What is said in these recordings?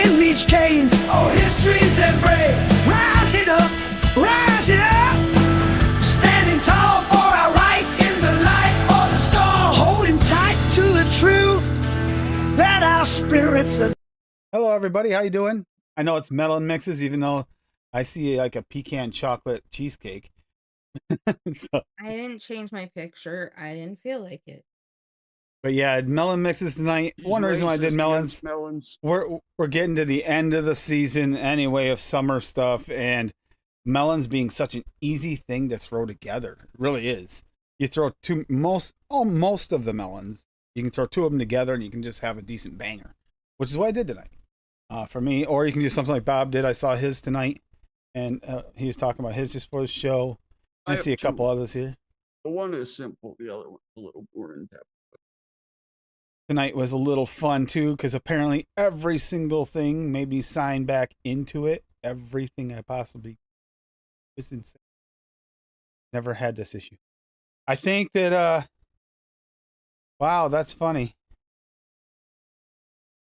Sin meets change. Oh, history's embrace. Rise it up, rise it up. Standing tall for our rights in the light or the storm. Holding tight to the truth that our spirits are. Hello, everybody. How you doing? I know it's Melon mixes, even though I see like a pecan chocolate cheesecake. So, I didn't change my picture. I didn't feel like it. but yeah, melon mixes tonight. One reason why I did melons. We're getting to the end of the season anyway of summer stuff, and melons being such an easy thing to throw together. It really is. You throw most of the melons. You can throw two of them together, and you can just have a decent banger, which is what I did tonight. For me, or you can do something like Bob did. I saw his tonight, and he was talking about his just for his show. I see a couple others here. The one is simple, the other one's a little more in depth. Tonight was a little fun too, because apparently every single thing made me sign back into it. Everything I possibly was insane. Never had this issue. I think that wow, that's funny.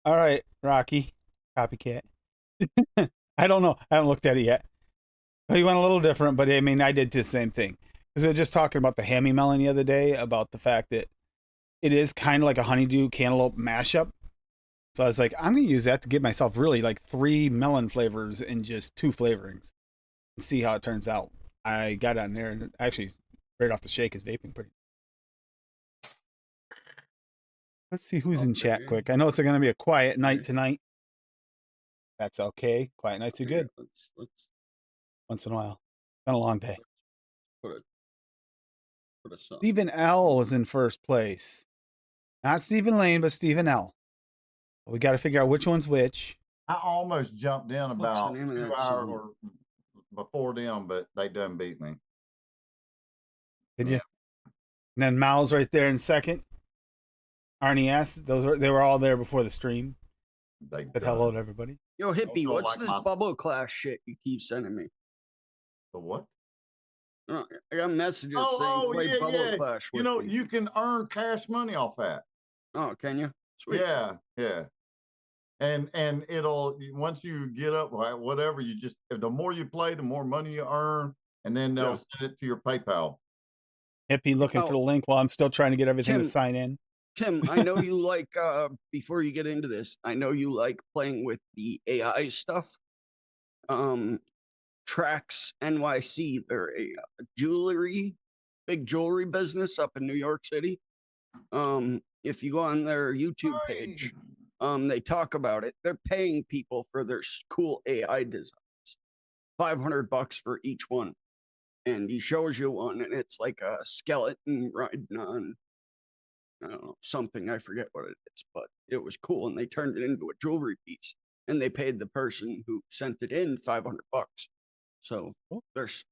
All right, Rocky, copycat. I don't know. I haven't looked at it yet. He went a little different, but I mean, I did the same thing. Because we were just talking about the hammy melon the other day, about the fact that it is kind of like a honeydew cantaloupe mashup. So I was like, I'm going to use that to give myself really like 3 melon flavors and just 2 flavorings and see how it turns out. I got on there and actually right off the shake is vaping pretty. Let's see who's in chat quick. I know it's going to be a quiet night tonight. That's okay. Quiet nights are good. Let's Once in a while. Been a long day. put a song. Stephen L was in first place. Not Stephen Lane, but Stephen L. We got to figure out which one's which. I almost jumped in What's about the name of 2 that hours song? or before them, but they done beat me. Did you? And then Mal's right there in second. Arnie S. They were all there before the stream. They Said hello to everybody. Yo, hippie, Also what's like this my- bubble class shit you keep sending me? The what? I got messages saying play bubble clash with You know, me. you can earn cash money off that. Oh, can you? Sweet. Yeah. And it'll, once you get up, whatever, you just, the more you play, the more money you earn, and then they'll send it to your PayPal. Hippie looking for the link while I'm still trying to get everything to sign in. Tim, I know you like, before you get into this, I know you like playing with the AI stuff. Tracks NYC, they're a big jewelry business up in New York City. If you go on their YouTube page, they talk about it. They're paying people for their cool AI designs. $500 for each one. And he shows you one, and it's like a skeleton riding on, I don't know, something. I forget what it is, but it was cool. And they turned it into a jewelry piece. And they paid the person who sent it in $500. So it's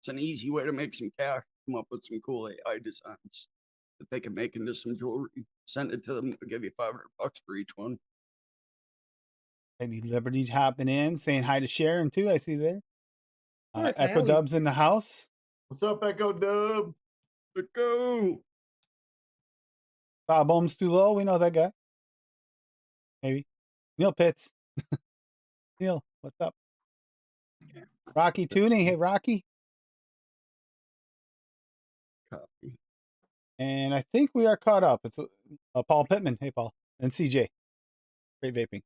an easy way to make some cash. Come up with some cool AI designs that they can make into some jewelry. Send it to them. They'll give you $500 for each one. Lady Liberty hopping in, saying hi to Sharon too. I see there. course, Echo Dub's in the house. What's up, Echo Dub? Let's go. Bob Ohm's too low. We know that guy. Maybe. Neil Pitts. Neil, what's up? Rocky Tuning. Hey, Rocky. Copy. And I think we are caught up. It's Paul Pittman. Hey, Paul. And CJ. Great vaping.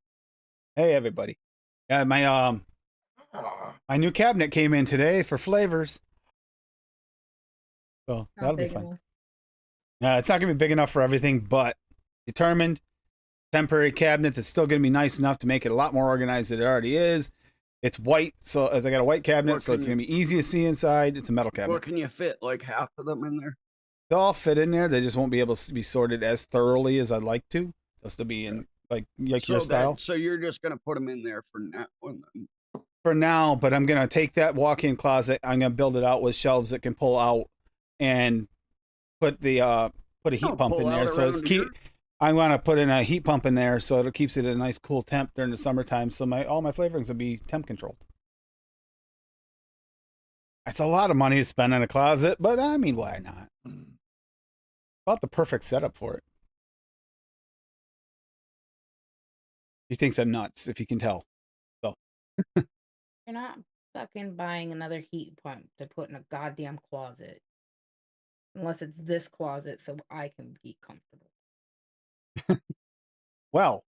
Hey, everybody. Yeah, my new cabinet came in today for flavors. So that'll be fun. It's not going to be big enough for everything, but determined temporary cabinet that's still going to be nice enough to make it a lot more organized than it already is. It's white, so as I got a white cabinet, so it's going to be easy to see inside. It's a metal cabinet. What can you fit? Like half of them in there? They'll all fit in there. They just won't be able to be sorted as thoroughly as I'd like to. They'll still be in like your style. So you're just going to put them in there for now? For now, but I'm going to take that walk-in closet. I'm going to build it out with shelves that can pull out and put a heat pump in there. So I want to put in a heat pump in there so it keeps it at a nice cool temp during the summertime. So all my flavorings will be temp controlled. It's a lot of money to spend in a closet, but I mean, why not? About the perfect setup for it. He thinks I'm nuts, if you can tell. So You're not fucking buying another heat pump to put in a goddamn closet. Unless it's this closet so I can be comfortable. well,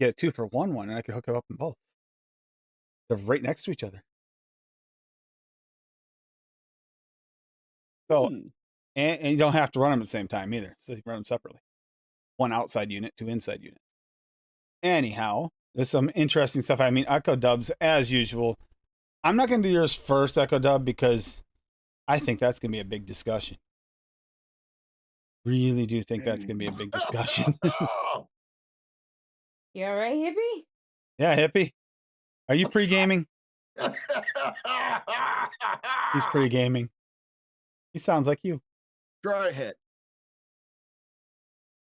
get a 2-for-1 one, and I can hook them up in both. They're right next to each other. So, and you don't have to run them at the same time either. So you can run them separately. One outside unit, 2 inside units. Anyhow, there's some interesting stuff. I mean, Echo Dubs, as usual. I'm not going to do yours first, Echo Dub, because I think that's going to be a big discussion. Really do think that's going to be a big discussion. You all right, hippie? Yeah, hippie. Are you pre-gaming? He's pre-gaming. He sounds like you. Dry hit.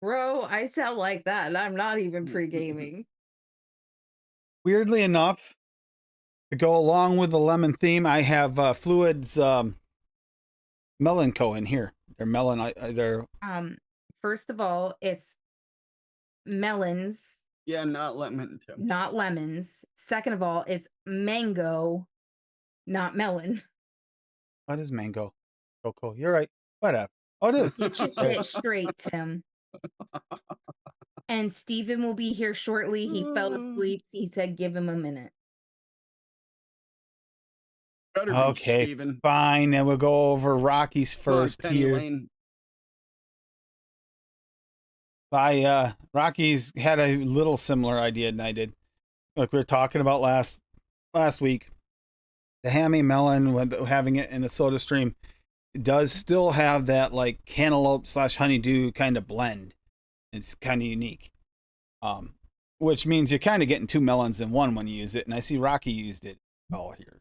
Bro, I sound like that, and I'm not even pre-gaming. Weirdly enough, to go along with the lemon theme, I have Fluid's Melon Co. in here. They're Melon. They're First of all, it's melons, Yeah, not lemon, Tim. not lemons. Second of all, it's mango, not melon. what is mango? Cocoa. You're right. Whatever. Oh, it is. Get your shit straight, Tim. And Steven will be here shortly. He fell asleep. He said, give him a minute. Better be, Okay, Steven. fine. And we'll go over Rocky's Come on, first Penny here. Lane. Rocky's had a little similar idea than I did. Like we were talking about last week. The hammy melon, when having it in a soda stream, does still have that like cantaloupe / honeydew kind of blend. It's kind of unique. Which means you're kind of getting 2 melons in one when you use it. And I see Rocky used it all here.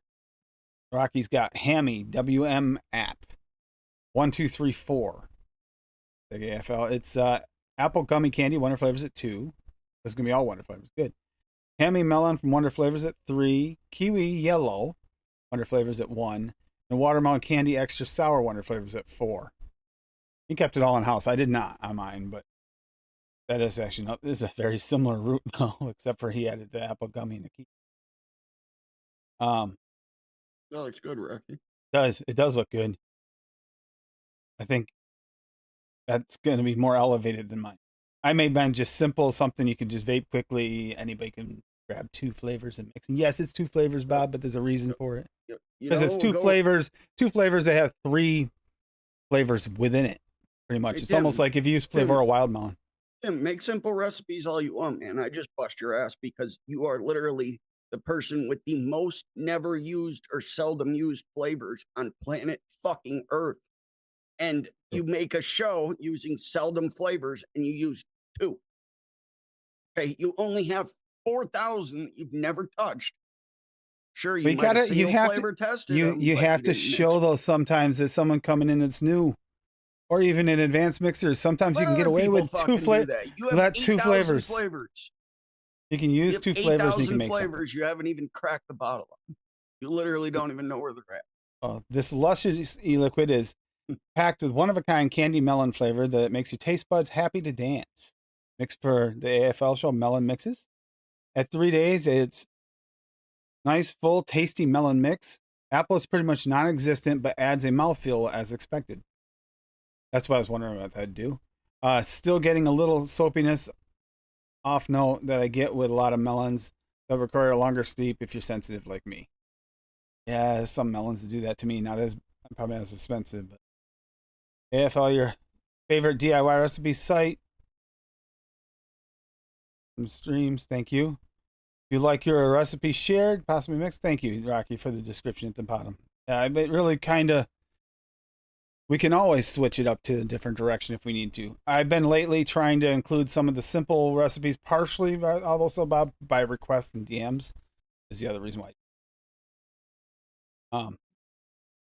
Rocky's got Hammy WM app 1234. The AFL. It's apple gummy candy, Wonder Flavors at 2. It's gonna be all Wonder Flavors. Good. Hammy melon from Wonder Flavors at 3. Kiwi yellow, Wonder Flavors at 1. And watermelon candy extra sour Wonder Flavors at 4. He kept it all in house. I did not on mine, but that is actually not. This is a very similar route though, except for he added the apple gummy and the kiwi. That looks good, Rocky. It does look good. I think that's going to be more elevated than mine. I made mine just simple, something you can just vape quickly. Anybody can grab 2 flavors and mix. And yes, it's 2 flavors, Bob, but there's a reason for it. Because it's 2 flavors. 2 flavors. They have 3 flavors within it. Pretty much. Hey, It's Tim, almost like if you use flavor a wild melon. Tim, make simple recipes all you want, man. I just bust your ass because you are literally the person with the most never used or seldom used flavors on planet fucking Earth. And you make a show using seldom flavors and you use 2. Okay, you only have 4,000 you've never touched. Sure, you might have flavor tested them, you but have to didn't show mix. those sometimes that someone coming in that's new. Or even in advanced mixers. Sometimes Let you can get other away people with 2 fucking do flavors. that. You have Let 2 8,000 flavors. You can use You 2 have flavors and you 8,000 can make flavors. You haven't even cracked the bottle of. You literally don't even know where they're at. This luscious e-liquid is packed with one-of-a-kind candy melon flavor that makes your taste buds happy to dance. Mixed for the AFL show Melon Mixes. At 3 days, it's nice, full, tasty melon mix. Apple is pretty much non-existent, but adds a mouthfeel as expected. That's what I was wondering what that'd do. Still getting a little soapiness off note that I get with a lot of melons that require a longer steep if you're sensitive like me. Yeah, some melons do that to me. Not as probably as expensive, but AFL, your favorite DIY recipe site. Some streams, thank you. If you like your recipe shared, possibly mixed, thank you, Rocky, for the description at the bottom. But really kind of, we can always switch it up to a different direction if we need to. I've been lately trying to include some of the simple recipes, partially also by request and DMs is the other reason why.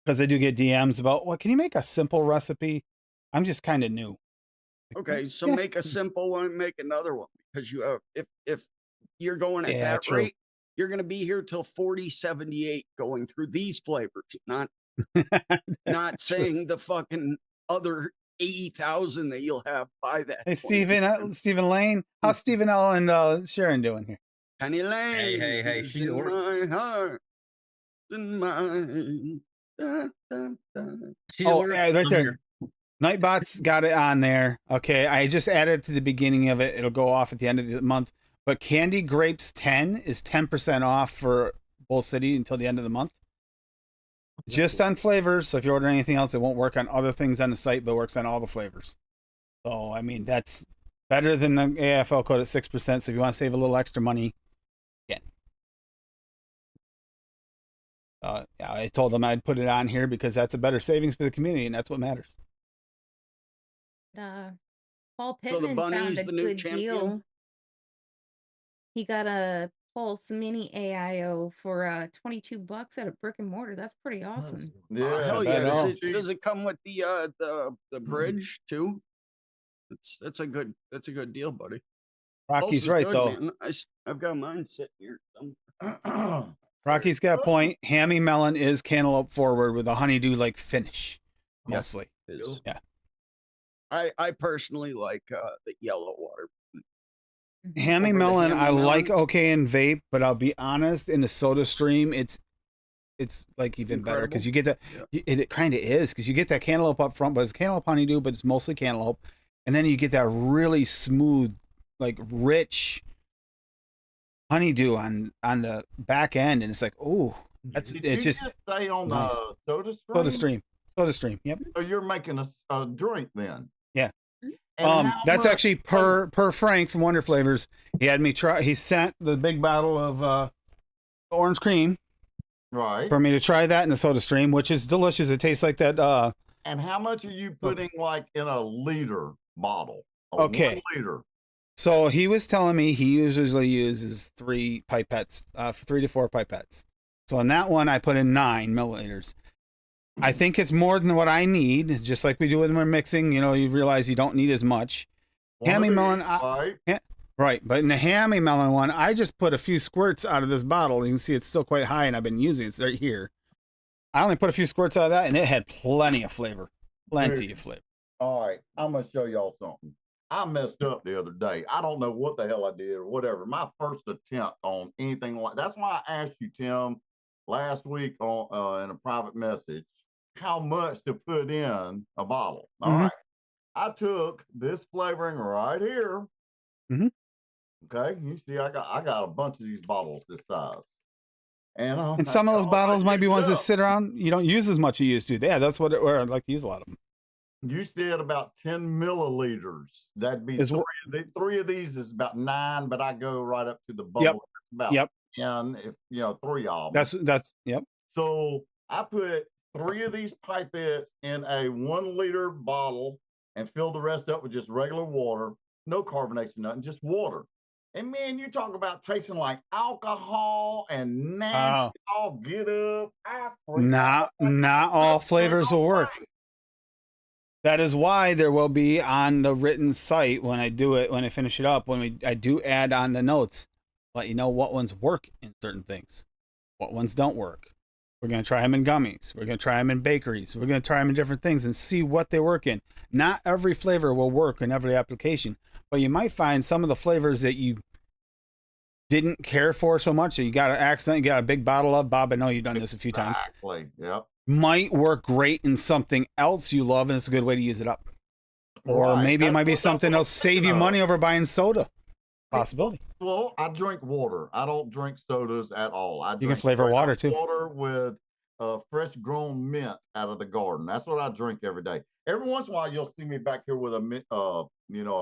Because I do get DMs about, well, can you make a simple recipe? I'm just kind of new. Okay, so Yeah. make a simple one, make another one because you have if you're going at that true. rate, you're going to be here till 4078 going through these flavors, not saying the fucking other 80,000 that you'll have by that. Hey, point. Stephen Lane. How's Stephen L and Sharon doing here? Penny Lane. Hey, is she's in ordered. my heart. In mine. Da, da, da. She's Oh, ordered yeah, right some there. here. Nightbot's got it on there. Okay, I just added it to the beginning of it. It'll go off at the end of the month. But Candy Grapes 10 is 10% off for Bull City until the end of the month. Just on flavors. So if you order anything else, it won't work on other things on the site, but works on all the flavors. So, I mean, that's better than the AFL code at 6%. So if you want to save a little extra money, again. Yeah, I told them I'd put it on here because that's a better savings for the community, and that's what matters. Paul So the Pittman bunny's found a the new good champion? deal. He got a Pulse Mini AIO for $22 at a brick and mortar. That's pretty awesome. Yeah, hell not yeah! bad at all. Does it come with the bridge too? That's a good deal, buddy. Pulse Rocky's is right, good, though. man. I've got mine sitting here. Rocky's got a point. Hammy Melon is cantaloupe forward with a honeydew like finish, mostly. Is- Yeah. I personally like the yellow water. Hammy Over the Melon, Hammy I like Melon. okay in vape, but I'll be honest, in the Soda Stream, it's like even better because you get that. It kind of is because you get that cantaloupe up front, but it's cantaloupe honeydew, but it's mostly cantaloupe, and then you get that really smooth, like rich honeydew on the back end, and it's like, oh, it's Did just you just stay on nice. the Soda Stream? Soda Stream. Yep. So you're making a drink then? Yeah. And how That's much- actually per Frank from Wonder Flavors. He had me try. He sent the big bottle of orange cream right. for me to try that in the Soda Stream, which is delicious. It tastes like that. And how much are you putting like in a liter bottle? Okay. 1 liter. So he was telling me he usually uses 3 pipettes, 3 to 4 pipettes. So in that one, I put in 9 milliliters. I think it's more than what I need, just like we do when we're mixing. You know, you realize you don't need as much. Hammy Melon, right? right? But in the Hammy Melon one, I just put a few squirts out of this bottle. You can see it's still quite high, and I've been using it. It's right here. I only put a few squirts out of that, and it had plenty of flavor. Plenty of flavor. All right, I'm gonna show y'all something. I messed up the other day. I don't know what the hell I did or whatever. My first attempt on anything like that's why I asked you, Tim, last week on in a private message, how much to put in a bottle. All right. I took this flavoring right here. Mhm. Okay, you see, I got a bunch of these bottles this size. And some of those bottles might be ones that up. sit around. You don't use as much as you used to. Yeah, that's where I'd like to use a lot of them. You said about 10 milliliters. That'd be Is three, what- three of these is about 9, but I go right up to the bubble. About Yep. 10, if 3 of them. That's yep. So I put 3 of these pipettes in a 1 liter bottle and fill the rest up with just regular water, no carbonation, nothing, just water. And man, you talk about tasting like alcohol and nasty. All get up. Not all flavors will work. That is why there will be on the written site when I do it, when I finish it up, I do add on the notes, let you know what ones work in certain things, what ones don't work. We're going to try them in gummies. We're going to try them in bakeries. We're going to try them in different things and see what they work in. Not every flavor will work in every application, but you might find some of the flavors that you didn't care for so much that you got an accident, you got a big bottle of. Bob, I know you've done this a few times. Exactly. Yep. Might work great in something else you love, and it's a good way to use it up. Or Right. maybe it might be That's something what I'm that'll save you thinking money of. over buying soda. Possibility. Well, I drink water. I don't drink sodas at all. I You drink can flavor straight water up too. Water with fresh grown mint out of the garden. That's what I drink every day. Every once in a while, you'll see me back here with a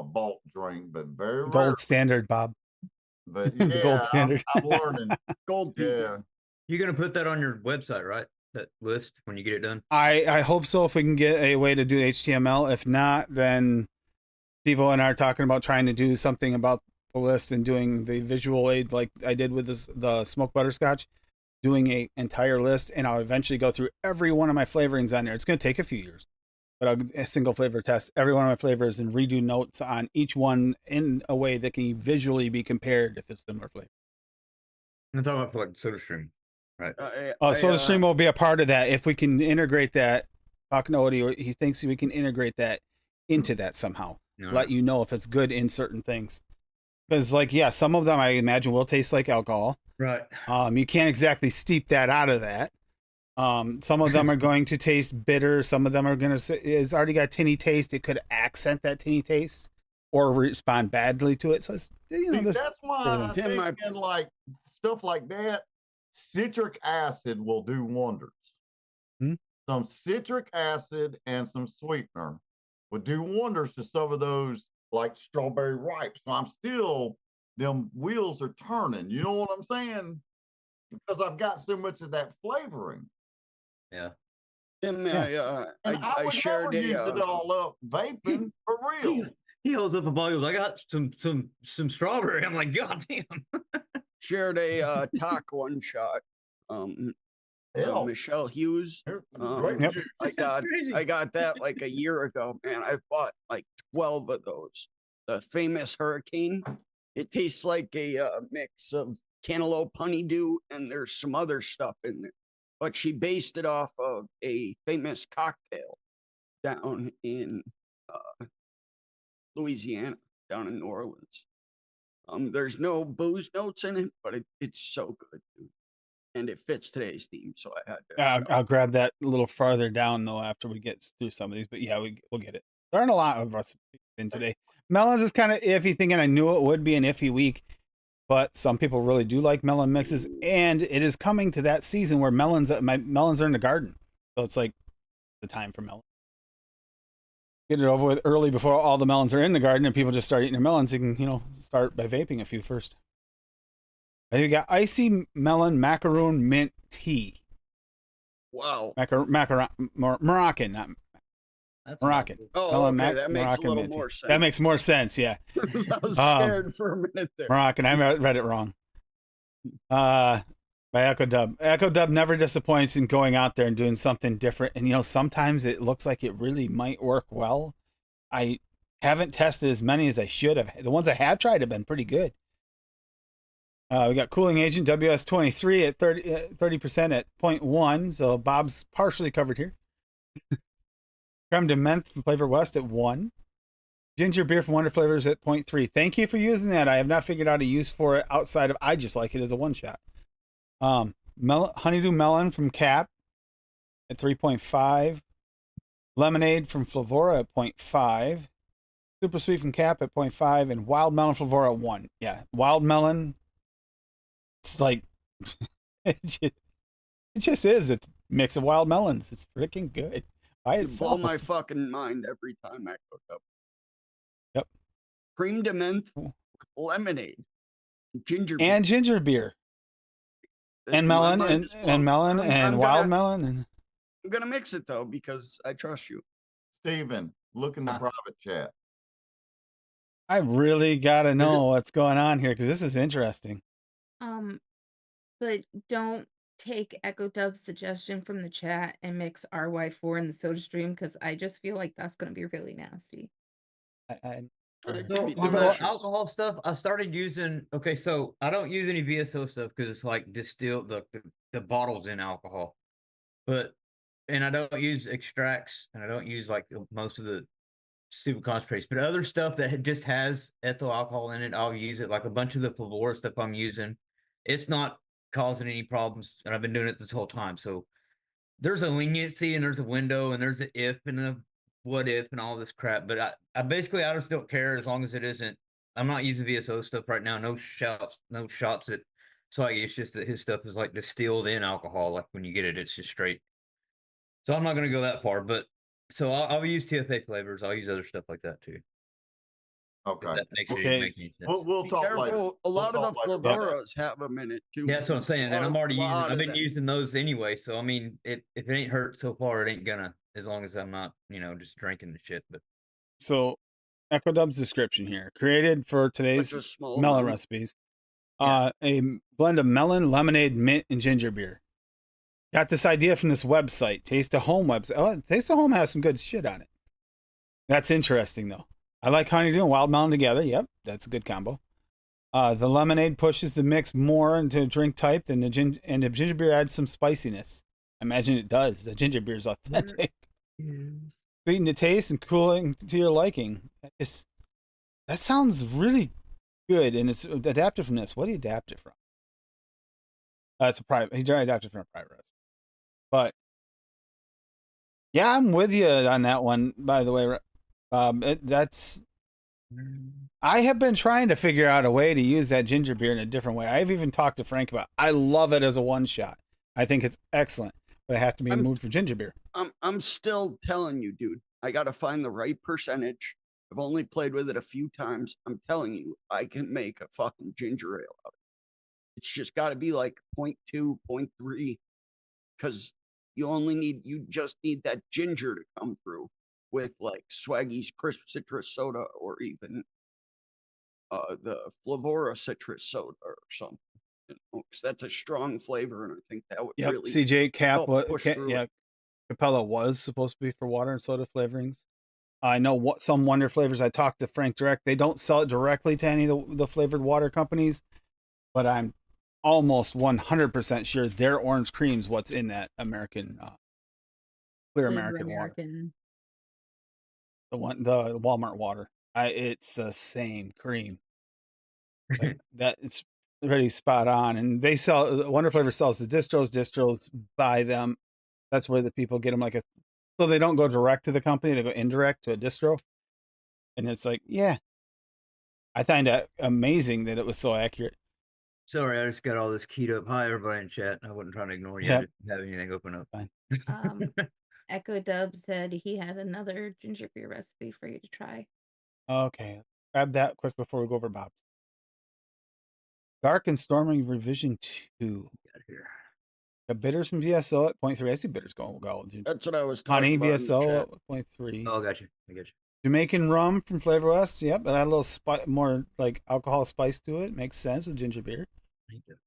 bulk drink, but very rare. Gold standard, Bob. But The yeah, gold standard. I'm learning. Gold peak. Yeah. You're gonna put that on your website, right? That list when you get it done. I hope so if we can get a way to do HTML. If not, then Stevo and I are talking about trying to do something about the list and doing the visual aid like I did with the smoked butterscotch, doing a entire list, and I'll eventually go through every one of my flavorings on there. It's going to take a few years, but I'll a single flavor test every one of my flavors and redo notes on each one in a way that can visually be compared if it's similar flavor. I'm talking about for like SodaStream, right? SodaStream will be a part of that if we can integrate that. Talking to Odie, he thinks we can integrate that into that somehow. No, Let you know if it's good in certain things. Because, like, yeah, some of them I imagine will taste like alcohol. Right. You can't exactly steep that out of that. Some of them are going to taste bitter. Some of them are going to, it's already got tinny taste. It could accent that tinny taste or respond badly to it. So, it's, you know, See, this. that's why I'm Tim, I- thinking like stuff like that. Citric acid will do wonders. Hmm? Some citric acid and some sweetener would do wonders to some of those like strawberry ripe. So I'm still, them wheels are turning. You know what I'm saying? Because I've got so much of that flavoring. Yeah. Tim, Yeah. And I would shared never use a it all up vaping for real. He holds up a bottle. He goes, I got some strawberry. I'm like, God damn. shared a talk one shot. Hell, Michelle Hughes. great Yep. juice. Crazy. I got that like a year ago, man. I bought like 12 of those. The famous Hurricane. It tastes like a mix of cantaloupe honeydew, and there's some other stuff in there. But she based it off of a famous cocktail down in Louisiana, down in New Orleans. There's no booze notes in it, but it's so good, dude. And it fits today's theme, so I had to. I'll grab that a little farther down though after we get through some of these. But yeah, we'll get it. There aren't a lot of us in today. Melons is kind of iffy thinking. I knew it would be an iffy week, but some people really do like melon mixes, and it is coming to that season where melons are in the garden, so it's like the time for melon. Get it over with early before all the melons are in the garden and people just start eating their melons. You can, start by vaping a few first. And you got icy melon macaroon mint tea. Wow. Moroccan, not That's Moroccan. Oh, Melon okay. That makes a Moroccan little mint tea. more sense. That makes more sense, yeah. I was scared for a minute there. Moroccan, I read it wrong. By Echo Dub. Echo Dub never disappoints in going out there and doing something different. And, sometimes it looks like it really might work well. I haven't tested as many as I should have. The ones I have tried have been pretty good. We got cooling agent WS23 at 30% at 0.1. So Bob's partially covered here. Creme de menthe from Flavor West at 1. Ginger beer from Wonder Flavors at 0.3. Thank you for using that. I have not figured out a use for it outside of, I just like it as a one shot. Honeydew melon from Cap at 3.5. Lemonade from Flavora at 0.5. Super sweet from Cap at 0.5. And wild melon from Flavora at 1. Yeah, wild melon. It's like, it just is a mix of wild melons. It's freaking good by You blow itself. my fucking mind every time I cook up. Yep. Cream de menthe with lemonade, ginger And ginger beer. And My melon mind and, is blown. and melon I'm and gonna- wild melon. And I'm gonna mix it though because I trust you. Steven, look in the private chat. I really got to know what's going on here because this is interesting. But don't take Echo Dub's suggestion from the chat and mix RY4 in the soda stream because I just feel like that's going to be really nasty. It So could be on the delicious. alcohol stuff, I started using. Okay, so I don't use any VSO stuff because it's like distilled the bottles in alcohol, and I don't use extracts and I don't use like most of the super concentrates, but other stuff that just has ethyl alcohol in it, I'll use it. Like a bunch of the Flavora stuff I'm using, it's not causing any problems, and I've been doing it this whole time. So there's a leniency and there's a window and there's an if and a what if and all this crap. But I basically I just don't care as long as it isn't. I'm not using VSO stuff right now. No shots at. So it's just that his stuff is like distilled in alcohol. Like when you get it, it's just straight. So I'm not going to go that far, but so I'll use TFA flavors. I'll use other stuff like that too. Okay. If that makes Okay. it make any sense. We'll Be talk careful. later. A lot We'll of the talk later. Flavoras have them in it too. Yeah, that's what I'm saying. And I'm already using. Lot I've of been them. using those anyway. So I mean, if it ain't hurt so far, it ain't gonna. As long as I'm not, just drinking the shit. But So, Echo Dub's description here created for today's Such a small melon amount. recipes. Yeah. A blend of melon, lemonade, mint, and ginger beer. Got this idea from this website, Taste of Home website. Oh, Taste of Home has some good shit on it. That's interesting though. I like honeydew and wild melon together. Yep, that's a good combo. The lemonade pushes the mix more into a drink type than the ginger beer adds some spiciness. I imagine it does. The ginger beer is authentic. Sweeten to taste and cooling to your liking. That sounds really good, and it's adapted from this. What do you adapt it from? It's a private. He adapted from a private recipe. But yeah, I'm with you on that one. By the way, that's. I have been trying to figure out a way to use that ginger beer in a different way. I've even talked to Frank about it. I love it as a one shot. I think it's excellent, but I have to be in the mood for ginger beer. I'm still telling you, dude. I got to find the right percentage. I've only played with it a few times. I'm telling you, I can make a fucking ginger ale out of it. It's just got to be like 0.2, 0.3, because you just need that ginger to come through with like Swaggy's crisp citrus soda or even the Flavora citrus soda or something. You know, 'cause that's a strong flavor, and I think that would really CJ Cap, help push through yeah, it. Capella was supposed to be for water and soda flavorings. I know what some Wonder flavors. I talked to Frank direct. They don't sell it directly to any of the flavored water companies, but I'm almost 100% sure their orange cream's what's in that American clear American water. The Walmart water. It's the same cream. Like, that it's really spot on. And they sell Wonder Flavor sells the distros. Distros buy them. That's where the people get them so they don't go direct to the company, they go indirect to a distro. And it's like, yeah. I find that amazing that it was so accurate. Sorry, I just got all this keyed up. Hi, everybody in chat. I wasn't trying to ignore you. I Yep. didn't have anything open up. Fine. Echo Dub said he had another ginger beer recipe for you to try. Okay. Grab that quick before we go over Bob's. Dark and Stormy Revision 2. Got here. The bitters from VSO at 0.3. I see bitters going gold. That's what I was talking Honey about. VSO at 0.3. Oh, I got you. I got you. Jamaican rum from Flavor West. Yep, that a little more like alcohol spice to it. Makes sense with ginger beer.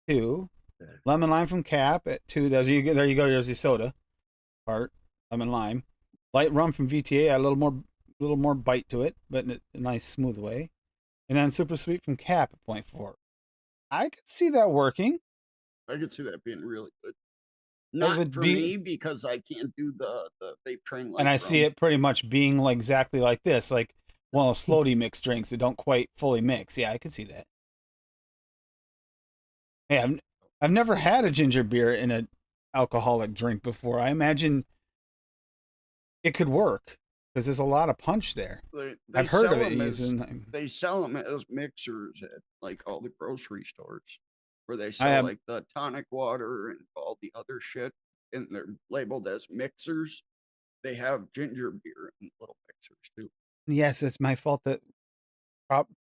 2. Lemon lime from Cap at 2. There you go. There's your soda part. Lemon lime. Light rum from VTA. A little more bite to it, but in a nice smooth way. And then super sweet from Cap at 0.4. I could see that working. I could see that being really good. Not for me because I can't do the vape train. And I see it pretty much being like exactly like this, like one of those floaty mix drinks that don't quite fully mix. Yeah, I could see that. Hey, I've never had a ginger beer in an alcoholic drink before. I imagine it could work because there's a lot of punch there. I've heard of it. They sell them as mixers at like all the grocery stores, where they sell like the tonic water and all the other shit, and they're labeled as mixers. They have ginger beer in little mixers too. Yes, it's my fault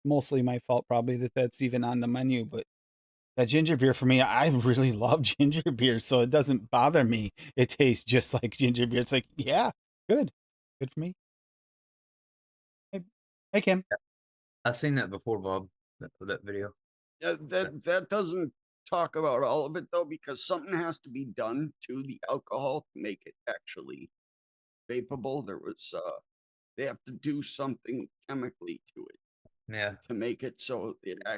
mostly my fault probably that's even on the menu, but that ginger beer for me, I really love ginger beer, so it doesn't bother me. It tastes just like ginger beer. It's like, yeah, good for me. Hey Kim. I've seen that before, Bob. That video. That doesn't talk about all of it though, because something has to be done to the alcohol to make it actually vapeable. There was they have to do something chemically to it. Yeah. To make it so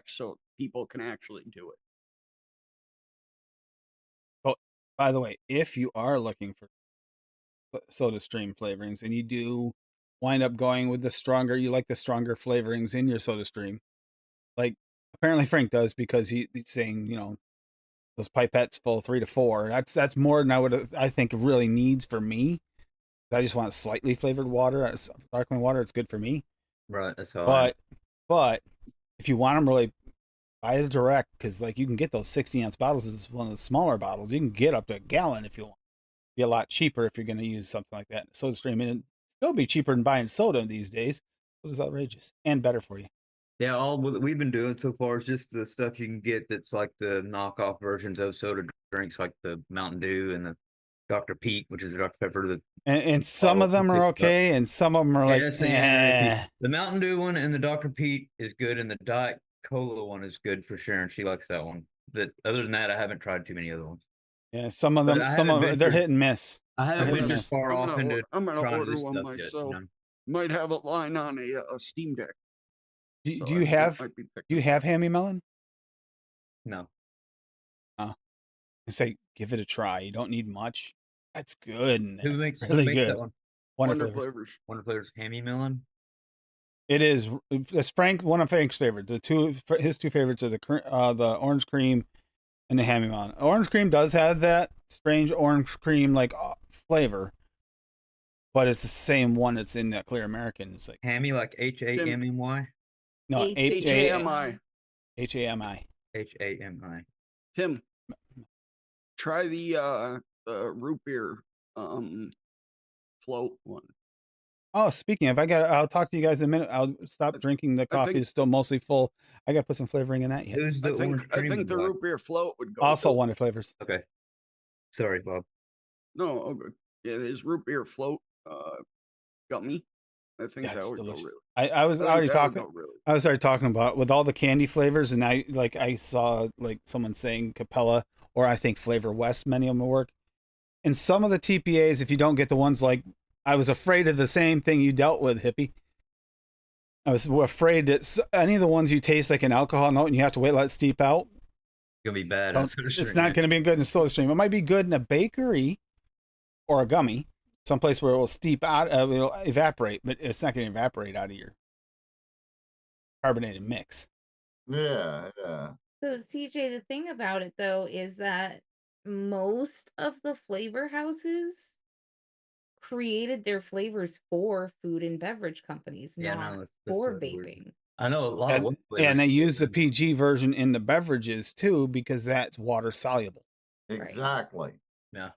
so people can actually do it. Oh, by the way, if you are looking for soda stream flavorings and you do wind up going with you like the stronger flavorings in your soda stream, like apparently Frank does, because he's saying, those pipettes full 3 to 4. That's more than I think it really needs for me. I just want slightly flavored water, sparkling water. It's good for me. Right. That's how. But if you want them really, buy the direct, because like you can get those 60-ounce bottles. It's one of the smaller bottles. You can get up to a gallon if you want. Be a lot cheaper if you're going to use something like that. Soda stream, and it'd still be cheaper than buying soda these days. It was outrageous and better for you. Yeah, all we've been doing so far is just the stuff you can get that's like the knockoff versions of soda drinks, like the Mountain Dew and the Dr. Pete, which is the Dr. Pepper. And some of them are okay, and some of them are like, the Mountain Dew one and the Dr. Pete is good, and the Diet Cola one is good for Sharon. She likes that one. But other than that, I haven't tried too many other ones. Yeah, some of them, they're hit and miss. I haven't been as far off into. I'm gonna order one myself. Yet, might have a line on a Steam Deck. Do you have Hammy Melon? No. Say give it a try. You don't need much. That's good. Who makes really good? That one? Wonder Flavors. Wonder Flavors. Hammy Melon. It is. It's Frank. One of Frank's favorites. His two favorites are the orange cream and the Hammy Melon. Orange cream does have that strange orange cream like flavor, but it's the same one that's in that Clear American. It's like Hammy, like HAMMY? no HAMI. HAMI. HAMI. Tim, try the root beer float one. Oh, speaking of, I'll talk to you guys in a minute. I'll stop drinking. The coffee is still mostly full. I got to put some flavoring in that yet. Who's the orange I cream think the guy? root beer float would go. Also, good. one of flavors. Okay. Sorry, Bob. No, oh, good. Yeah, his root beer float gummy. I think Yeah, that it's would delicious. go really. I was already talking. Really. I was already talking about with all the candy flavors, and I saw like someone saying Capella, or I think Flavor West. Many of them work. And some of the TPAs, if you don't get the ones like, I was afraid of the same thing you dealt with, hippie. I was afraid that any of the ones you taste like an alcohol note and you have to wait let it steep out. Gonna be bad. It's not going to be good in a soda stream. It might be good in a bakery or a gummy, someplace where it will steep out, it'll evaporate, but it's not going to evaporate out of your carbonated mix. Yeah. So CJ, the thing about it though is that most of the flavor houses created their flavors for food and beverage companies, Yeah, not no, that's for weird. vaping. I know a lot of wood flavors. And they use the flavored. PG version in the beverages too, because that's water soluble. Exactly. Yeah.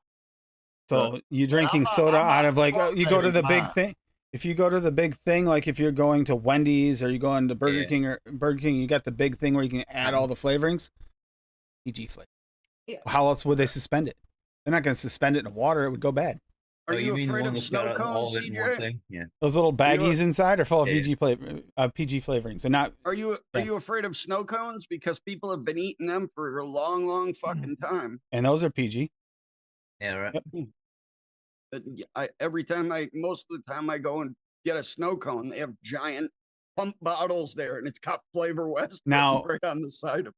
So you're drinking soda out of like, you go to the big thing. If you go to the big thing, like if you're going to Wendy's or you're going to Burger King or Burger King, you got the big thing where you can add all the flavorings. PG flavor. Yeah. How else would they suspend it? They're not going to suspend it in water. It would go bad. Are you mean the afraid one of that's snow got cones, all of it in one CJ? thing? Yeah. Those little baggies inside are full of Yeah. PG flavorings. And not. Are you afraid of snow cones? Because people have been eating them for a long fucking time. And those are PG. Yeah, right. Yep. But most of the time I go and get a snow cone. They have giant pump bottles there, and it's got Flavor West Now, right on the side of it.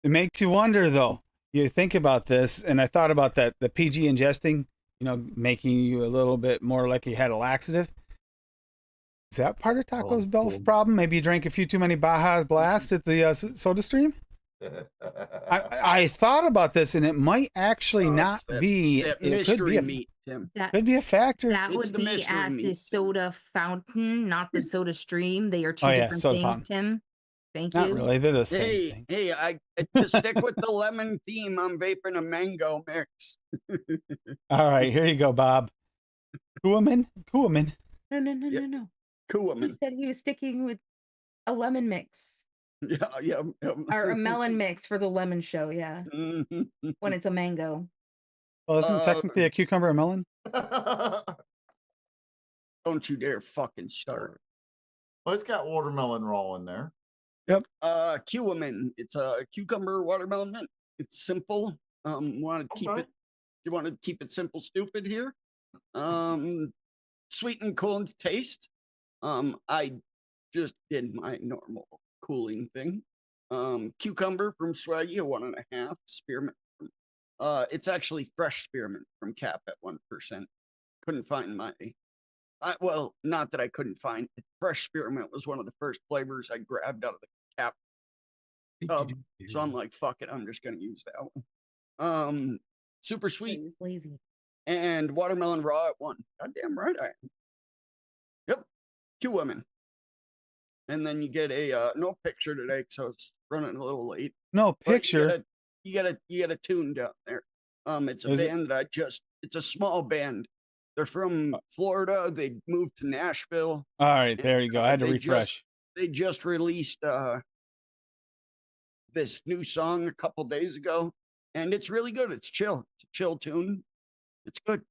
It makes you wonder, though. You think about this, and I thought about that, the PG ingesting, making you a little bit more like you had a laxative. Is that part of Taco Bell's problem? Maybe you drank a few too many Baja Blasts at the soda stream? I thought about this, and it might actually not be. It's that It could be mystery a, meat, Tim. could be a factor. That It's would the be mystery at the meat. soda fountain, not the soda stream. They are two Oh, yeah, different soda things, fountain. Tim. Thank Not you. really. They're the same thing. Hey, I to stick with the lemon theme, I'm vaping a mango mix. All right, here you go, Bob. Kuhlman? No. He He Coolman. said he was sticking with a lemon mix Yeah. or a melon mix for the lemon show. Yeah, Mhm. when it's a mango. Well, isn't technically a cucumber a melon? Don't you dare fucking start. Well, it's got watermelon raw in there. Cumin. It's a cucumber watermelon mint. It's simple. Want to keep Okay. it. You want to keep it simple, stupid here. Sweet and cool to taste. I just did my normal cooling thing. Cucumber from Swaggy, a 1.5. Spearmint. It's actually fresh spearmint from Cap at 1%. Couldn't find my. Well, not that I couldn't find it. Fresh spearmint was one of the first flavors I grabbed out of the Cap tub. So I'm like, fuck it, I'm just gonna use that one. Super sweet He's lazy. and watermelon raw at 1. Goddamn right I am. Yep, Q-Women. And then you get a no picture today, so it's running a little late. No But picture. You get a tune down there. It's a Is it- band that it's a small band. They're from Florida. They moved to Nashville. All right, there you go. I had to they refresh. They just released this new song a couple days ago, and it's really good. It's chill. It's a chill tune. It's good.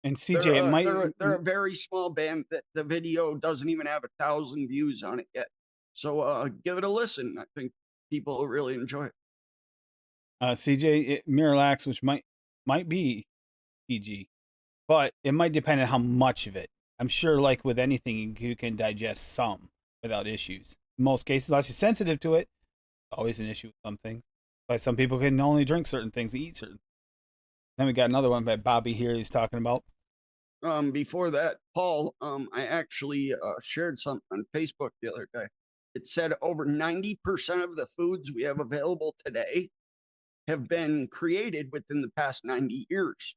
And CJ, it might. They're a very small band that the video doesn't even have 1,000 views on it yet. So give it a listen. I think people will really enjoy it. CJ, Miralax, which might be PG, but it might depend on how much of it. I'm sure, like with anything, you can digest some without issues. In most cases, unless you're sensitive to it, always an issue with some things. Like some people can only drink certain things and eat certain. Then we got another one by Bobby here. He's talking about Before that, Paul, I actually shared something on Facebook the other day. It said over 90% of the foods we have available today have been created within the past 90 years.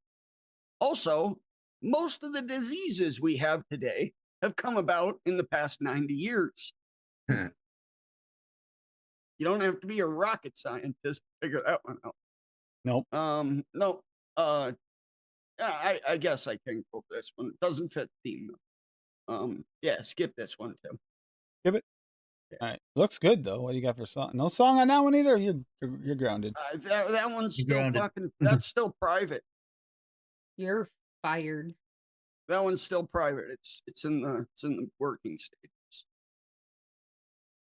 Also, most of the diseases we have today have come about in the past 90 years. You don't have to be a rocket scientist to figure that one out. Nope. No. I guess I can go this one. It doesn't fit the theme. Yeah, skip this one too. Skip it. Yeah. All right. Looks good though. What do you got for song? No song on that one either. You're grounded. That one's You're still grounded. fucking. That's still private. You're fired. That one's still private. It's in the working stages.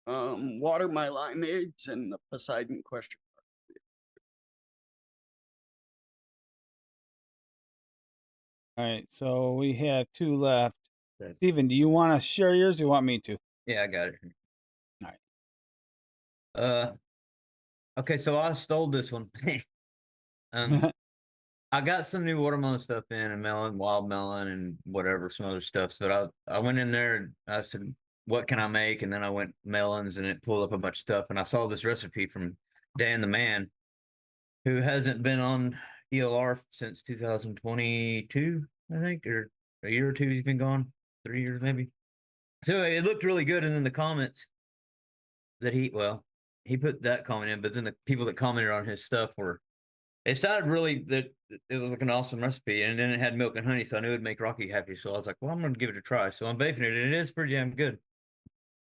Water my limeades and the Poseidon question. All right. So we have 2 left. That's- Steven, do you want to share yours or you want me to? Yeah, I got it. All right. Okay, so I stole this one. I got some new watermelon stuff in, and melon, wild melon, and whatever, some other stuff. So I went in there and I said, what can I make? And then I went melons, and it pulled up a bunch of stuff. And I saw this recipe from Dan the Man, who hasn't been on ELR since 2022, I think, or a year or two he's been gone, 3 years maybe. So it looked really good. And then the comments that he put that comment in, but then the people that commented on his stuff it sounded really that it was like an awesome recipe, and then it had milk and honey, so I knew it'd make Rocky happy. So I was like, well, I'm gonna give it a try. So I'm baking it, and it is pretty damn good.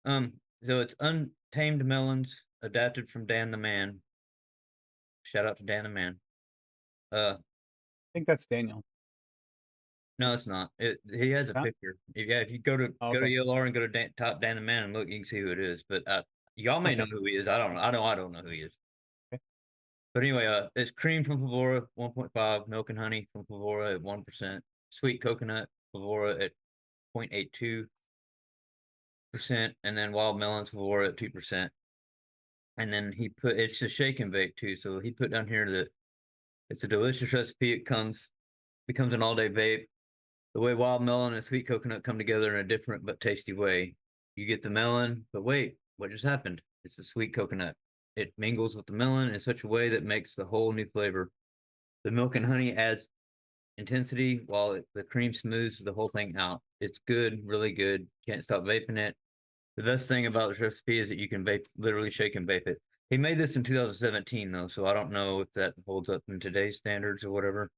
So it's Untamed Melons, adapted from Dan the Man. Shout out to Dan the Man. I think that's Daniel. No, it's not. He has a Huh? picture. Yeah, if you go to Oh, go to okay. ELR and go to top Dan the Man and look, you can see who it is. But y'all may Okay. know who he is. I don't know. I don't know who he is. Okay. But anyway, it's cream from Pavora 1.5, milk and honey from Pavora at 1%, sweet coconut Pavora at 0.82%, and then wild melons Pavora at 2%. And then it's a shake and bake too. So he put down here that it's a delicious recipe. It becomes an all-day vape. The way wild melon and sweet coconut come together in a different but tasty way. You get the melon, but wait, what just happened? It's the sweet coconut. It mingles with the melon in such a way that makes the whole new flavor. The milk and honey adds intensity while the cream smooths the whole thing out. It's good, really good. Can't stop vaping it. The best thing about this recipe is that you can literally shake and vape it. He made this in 2017 though, so I don't know if that holds up in today's standards or whatever.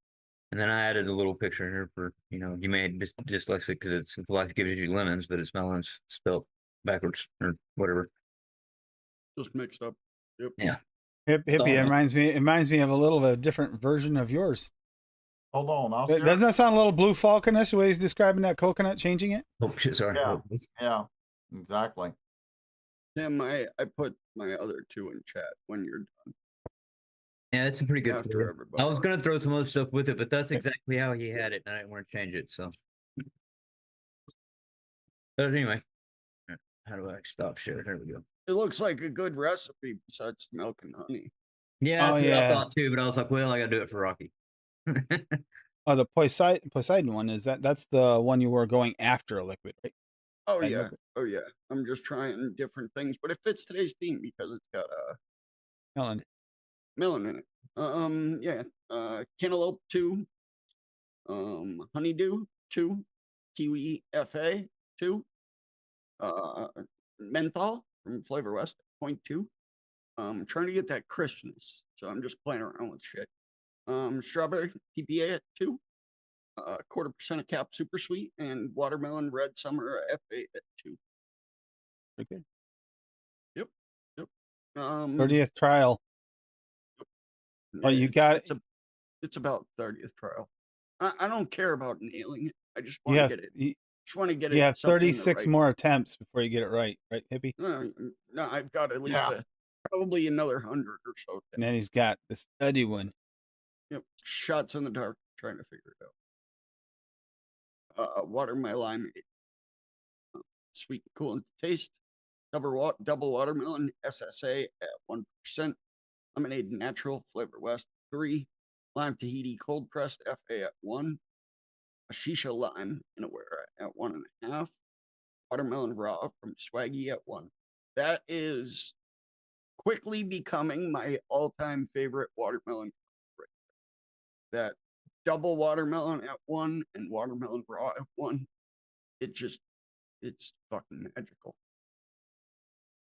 And then I added a little picture here for, you may dyslexic because it's like gives you lemons, but it's melons spelled backwards or whatever. Just mixed up. Yep. Yeah. Hippie, it reminds me of a little of a different version of yours. Hold on, I'll share. Doesn't that sound a little Blue Falconish the way he's describing that coconut, changing it? Oh shit, sorry. Yeah. Yeah, exactly. Tim, I put my other 2 in chat when you're done. Yeah, it's a pretty good After flavor. everybody. I was gonna throw some other stuff with it, but that's exactly how he had it, and I didn't want to change it. So, but anyway, how do I stop share? There we go. It looks like a good recipe besides milk and honey. Yeah, Oh, that's what I yeah. thought too, but I was like, well, I gotta do it for Rocky. Oh, the Poseidon one that's the one you were going after a liquid, right? Oh That yeah, liquid. oh yeah. I'm just trying different things, but it fits today's theme because it's got Melon. melon in it. Yeah. Cantaloupe 2, honeydew 2, kiwi FA 2, menthol from Flavor West 0.2. Trying to get that crispness, so I'm just playing around with shit. Strawberry TPA at 2, 0.25% of cap super sweet, and watermelon red summer FA at 2. Okay. Yep. 30th trial. Oh, you it's- got it's about 30th trial. I don't care about nailing it. I just you want to have get it. you, Just want to get you it. have something in the 36 right- more attempts before you get it right, Hippie? No, I've got at least Yeah. probably another 100 or so. And then he's got the study one. Yep. Shots in the dark, trying to figure it out. Water my lime. Sweet and cool in taste. Double watermelon SSA at 1%. Lemonade natural Flavor West 3. Lime Tahiti cold pressed FA at 1. a shisha lime in a wear at 1.5, watermelon raw from Swaggy at 1. That is quickly becoming my all-time favorite watermelon. That double watermelon at 1 and watermelon raw at 1. It's fucking magical.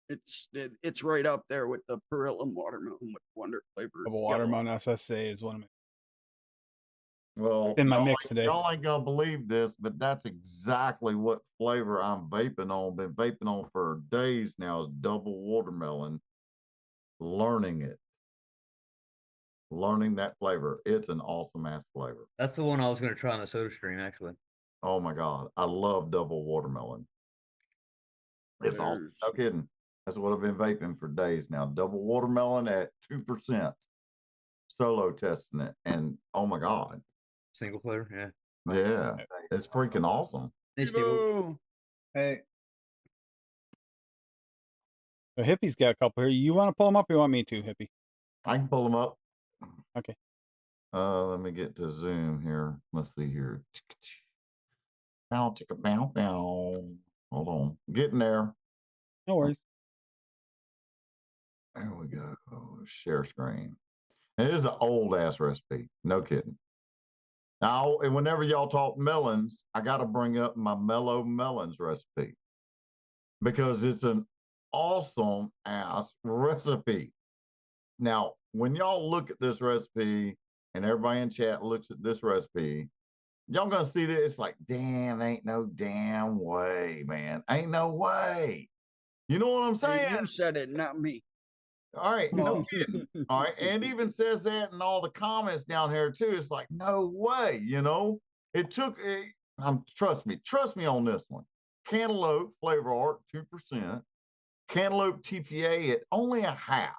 It's right up there with the Perilla watermelon with Wonder flavor. Double watermelon SSA is one of my Well, in my mix today. y'all ain't gonna believe this, but that's exactly what flavor I'm vaping on. Been vaping on for days now is double watermelon. Learning that flavor. It's an awesome ass flavor. That's the one I was going to try on the soda stream, actually. Oh my god, I love double watermelon. It's awesome. No kidding. That's what I've been vaping for days now. Double watermelon at 2%. Solo testing it, and oh my god. Single flavor, yeah. Yeah, it's freaking awesome. Hey, Steve. Hey, So Hippie's got a couple here. You want to pull them up or you want me to, Hippie? I can pull them up. Okay. Let me get to Zoom here. Let's see here. Bow, ticka, bow, bow. Hold on. Getting there. No worries. There we go. Share screen. It is an old ass recipe. No kidding. Now, and whenever y'all talk melons, I got to bring up my mellow melons recipe because it's an awesome ass recipe. Now, when y'all look at this recipe and everybody in chat looks at this recipe, y'all gonna see that it's like, damn, ain't no damn way, man. Ain't no way. You know what I'm saying? You said it, not me. All right, no kidding. All right, and even says that in all the comments down here too. It's like, no way, you know. It took trust me on this one. Cantaloupe flavor art 2%, cantaloupe TPA at only a half,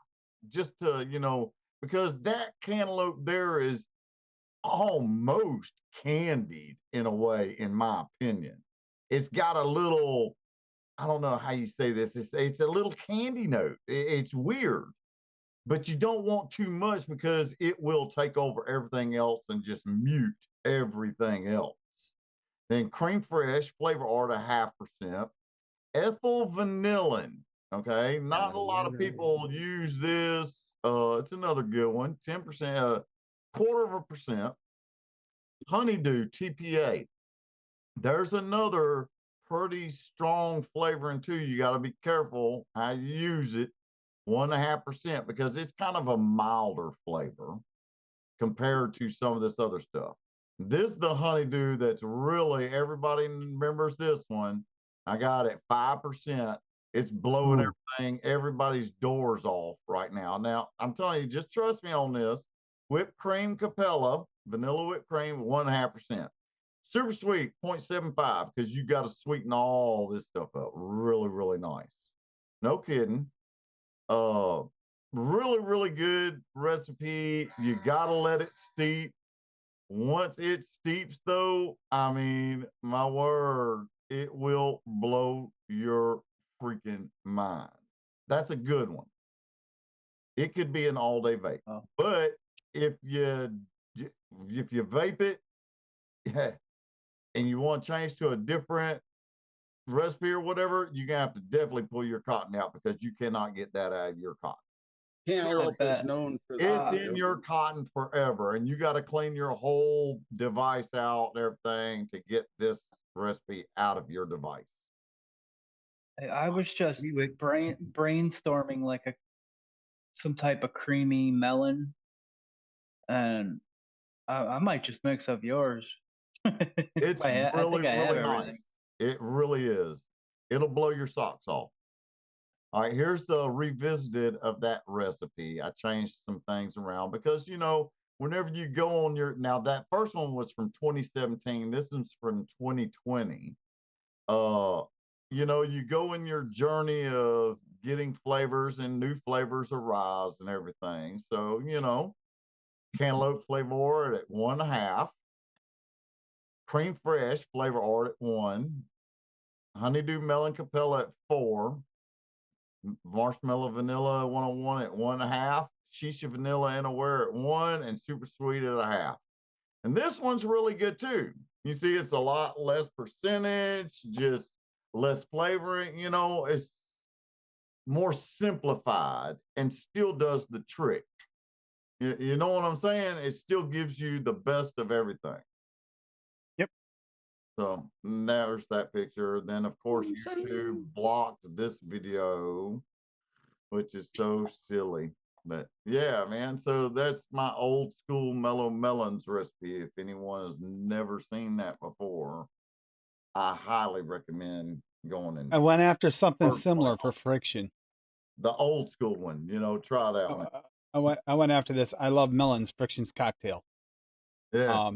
just to because that cantaloupe there is almost candied in a way, in my opinion. It's got a little, I don't know how you say this. It's a little candy note. It's weird, but you don't want too much because it will take over everything else and just mute everything else. Then cream fresh flavor art 0.5%. Ethyl vanillin. Okay, not a lot of people use this. It's another good one. 10%, 0.25%. Honeydew TPA. There's another pretty strong flavoring too. You got to be careful how you use it. 1.5% because it's kind of a milder flavor compared to some of this other stuff. This is the honeydew that's really, everybody remembers this one. I got it 5%. It's blowing everything, everybody's doors off right now. Now, I'm telling you, just trust me on this. Whipped cream Capella, vanilla whipped cream, 1.5%. Super sweet, 0.75, because you got to sweeten all this stuff up. Really, really nice. No kidding. Really, really good recipe. You got to let it steep. Once it steeps, though, I mean, my word, it will blow your freaking mind. That's a good one. It could be an all-day vape, but if you vape it, and you want to change to a different recipe or whatever, you're gonna have to definitely pull your cotton out because you cannot get that out of your cotton. Cantaloupe is known for that. It's in your cotton forever, and you got to clean your whole device out and everything to get this recipe out of your device. I was just brainstorming like some type of creamy melon, and I might just mix up yours. It's I really, think I have really nice. everything. It really is. It'll blow your socks off. All right, here's the revisited of that recipe. I changed some things around because, whenever you go on now that first one was from 2017. This one's from 2020. You go in your journey of getting flavors and new flavors arise and everything. So, cantaloupe flavor art at 1.5. Cream fresh flavor art at 1. Honeydew melon Capella at 4. Marshmallow vanilla 101 at 1.5. Shisha vanilla Inaware at 1, and super sweet at 0.5. And this one's really good too. You see, it's a lot less percentage, just less flavoring. You know, it's more simplified and still does the trick. You know what I'm saying? It still gives you the best of everything. Yep. So there's that picture. Then, of course, YouTube blocked this video, which is so silly. But yeah, man. So that's my old school mellow melons recipe. If anyone has never seen that before, I highly recommend going and I went after something First similar one. for friction. the old school one. You know, try that one. I went after this. I love Melon's Friction's cocktail. Yeah.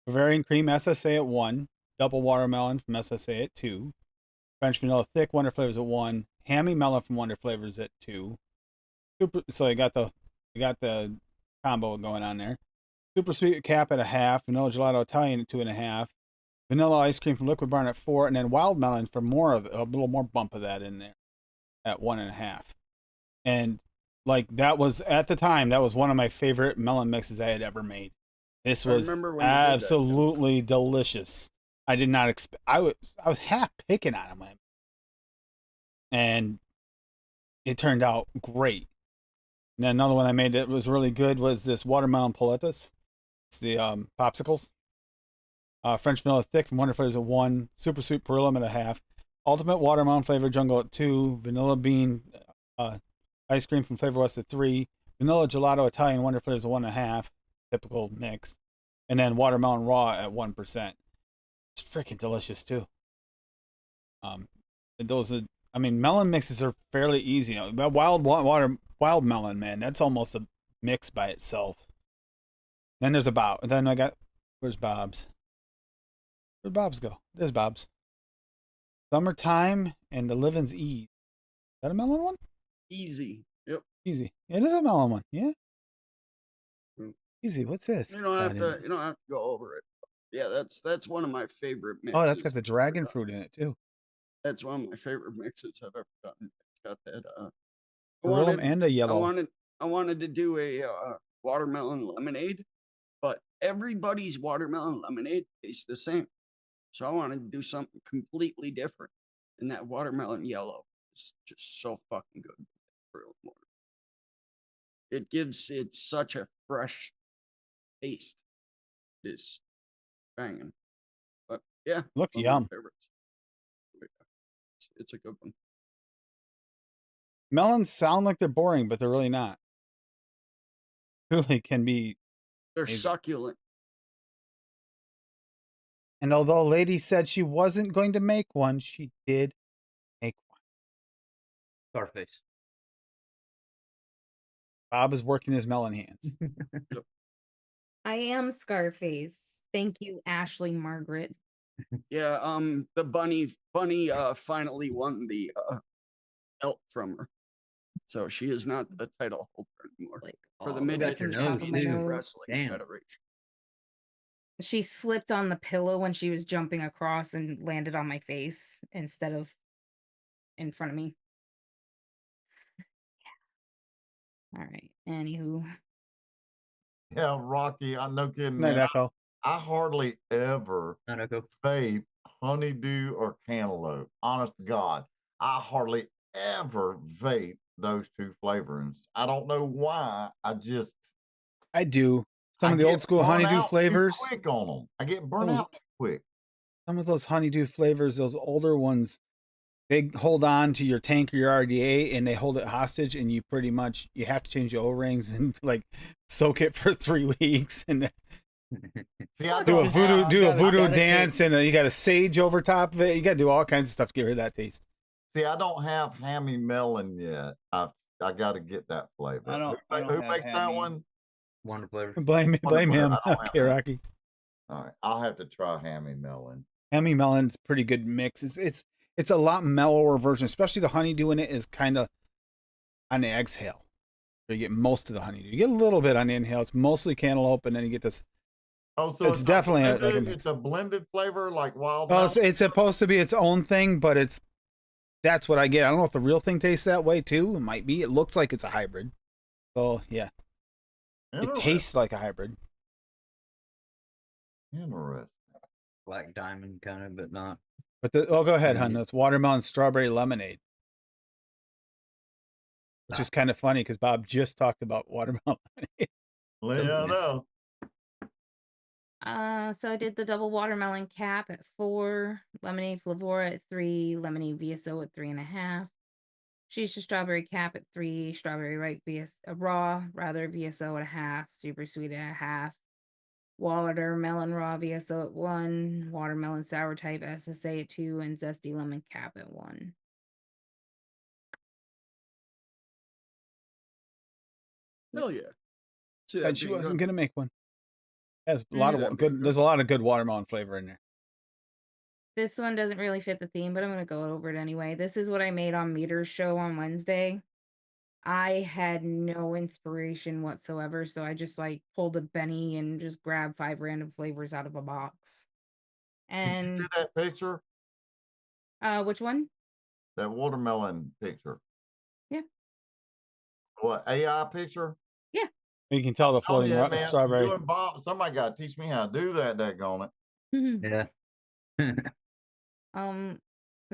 Bavarian cream SSA at 1, double watermelon from SSA at 2, French vanilla thick Wonder Flavors at 1, hammy melon from Wonder Flavors at 2. So I got the combo going on there. Super sweet cap at a half, vanilla gelato Italian at 2.5, vanilla ice cream from Liquid Barn at 4, and then wild melon for more of a little more bump of that in there at 1.5. And like that was at the time, that was one of my favorite melon mixes I had ever made. This I was remember when you did that, absolutely delicious. I did not expect. I was half picking on him, and it turned out great. And then another one I made that was really good was this watermelon paletas. It's the popsicles. French vanilla thick from Wonder Flavors at 1, super sweet Perillium at a half, ultimate watermelon flavor jungle at 2, vanilla bean ice cream from Flavor West at 3, vanilla gelato Italian Wonder Flavors at 1.5, typical mix, and then watermelon raw at 1%. It's freaking delicious too. Those are, I mean, melon mixes are fairly easy. You know, wild melon, man, that's almost a mix by itself. Then there's then I got, where's Bob's? Where'd Bob's go? There's Bob's. Summertime and the Living's Ease. Is that a melon one? Easy. Yep. Easy. It is a melon one. Yeah. Mm. Easy. What's this? You don't have to go over it. Yeah, that's one of my favorite mixes. Oh, that's got the dragon fruit in it too. That's one of my favorite mixes I've ever done. It's got that Perillium and a yellow. I wanted to do a watermelon lemonade, but everybody's watermelon lemonade tastes the same. So I wanted to do something completely different. And that watermelon yellow is just so fucking good. It gives it such a fresh taste. It's banging. But yeah. Looks one of my yum. favorites. It's a good one. Melons sound like they're boring, but they're really not. Really can be. They're amazing. succulent. And although Lady said she wasn't going to make one, she did make one. Scarface. Bob is working his melon hands. I am Scarface. Thank you, Ashley Margaret. Yeah, the bunny finally won the belt from her. So she is not the title holder anymore. Like for the all the way Midget from the top of my International nose. Wrestling Damn. Federation. She slipped on the pillow when she was jumping across and landed on my face instead of in front of me. All right. Anywho. Yeah, Rocky. I no kidding. Night Man. Echo. I hardly ever Not Echo. vape honeydew or cantaloupe. Honest to God, I hardly ever vape those two flavorings. I don't know why. I do. Some of the old school honeydew flavors. Quick on them. I get burnt out too quick. Some of those honeydew flavors, those older ones, they hold on to your tank or your RDA and they hold it hostage, and you pretty much you have to change the O-rings and like soak it for 3 weeks and See, I do a don't voodoo dance, and you got a sage over top of it. You got to do all kinds of stuff to get rid of that taste. See, I don't have hammy melon yet. I got to get that flavor. I don't Who have makes that hammy. one? Wonder Flavor. Blame him. I don't have Okay, that. Rocky. All right, I'll have to try hammy melon. Hammy melon's a pretty good mix. It's a lot mellower version, especially the honeydew in it is kind of on the exhale. So you get most of the honeydew. You get a little bit on the inhale. It's mostly cantaloupe, and then you get this. Oh, so It's definitely blended, like a mix. it's a blended flavor like wild. Well, melon? it's supposed to be its own thing, but that's what I get. I don't know if the real thing tastes that way too. It might be. It looks like it's a hybrid. So yeah, it tastes like a hybrid. Interesting. black diamond kind of, but not. But go ahead, hun. Yeah. It's watermelon strawberry lemonade, which is kind of funny because Bob just talked about watermelon lemonade. Yeah, I know. So I did the double watermelon cap at 4, lemonade flavora at 3, lemonade VSO at 3.5, shisha strawberry cap at 3, strawberry raw VSO at 1/2, super sweet at 1/2, watermelon raw VSO at 1, watermelon sour type SSA at 2, and zesty lemon cap at 1. Hell yeah. See that And she being wasn't done. gonna make one. Has a You lot see that of being good. There's a lot of good watermelon flavor in there. This one doesn't really fit the theme, but I'm gonna go over it anyway. This is what I made on Meter's show on Wednesday. I had no inspiration whatsoever, so I just like pulled a Benny and just grabbed 5 random flavors out of a box. Did you And do that picture? which one? That watermelon picture? Yeah. What, AI picture? You can tell the Oh floating yeah, man. strawberry. You and Bob, somebody got to teach me how to do that, daggone it. Yeah.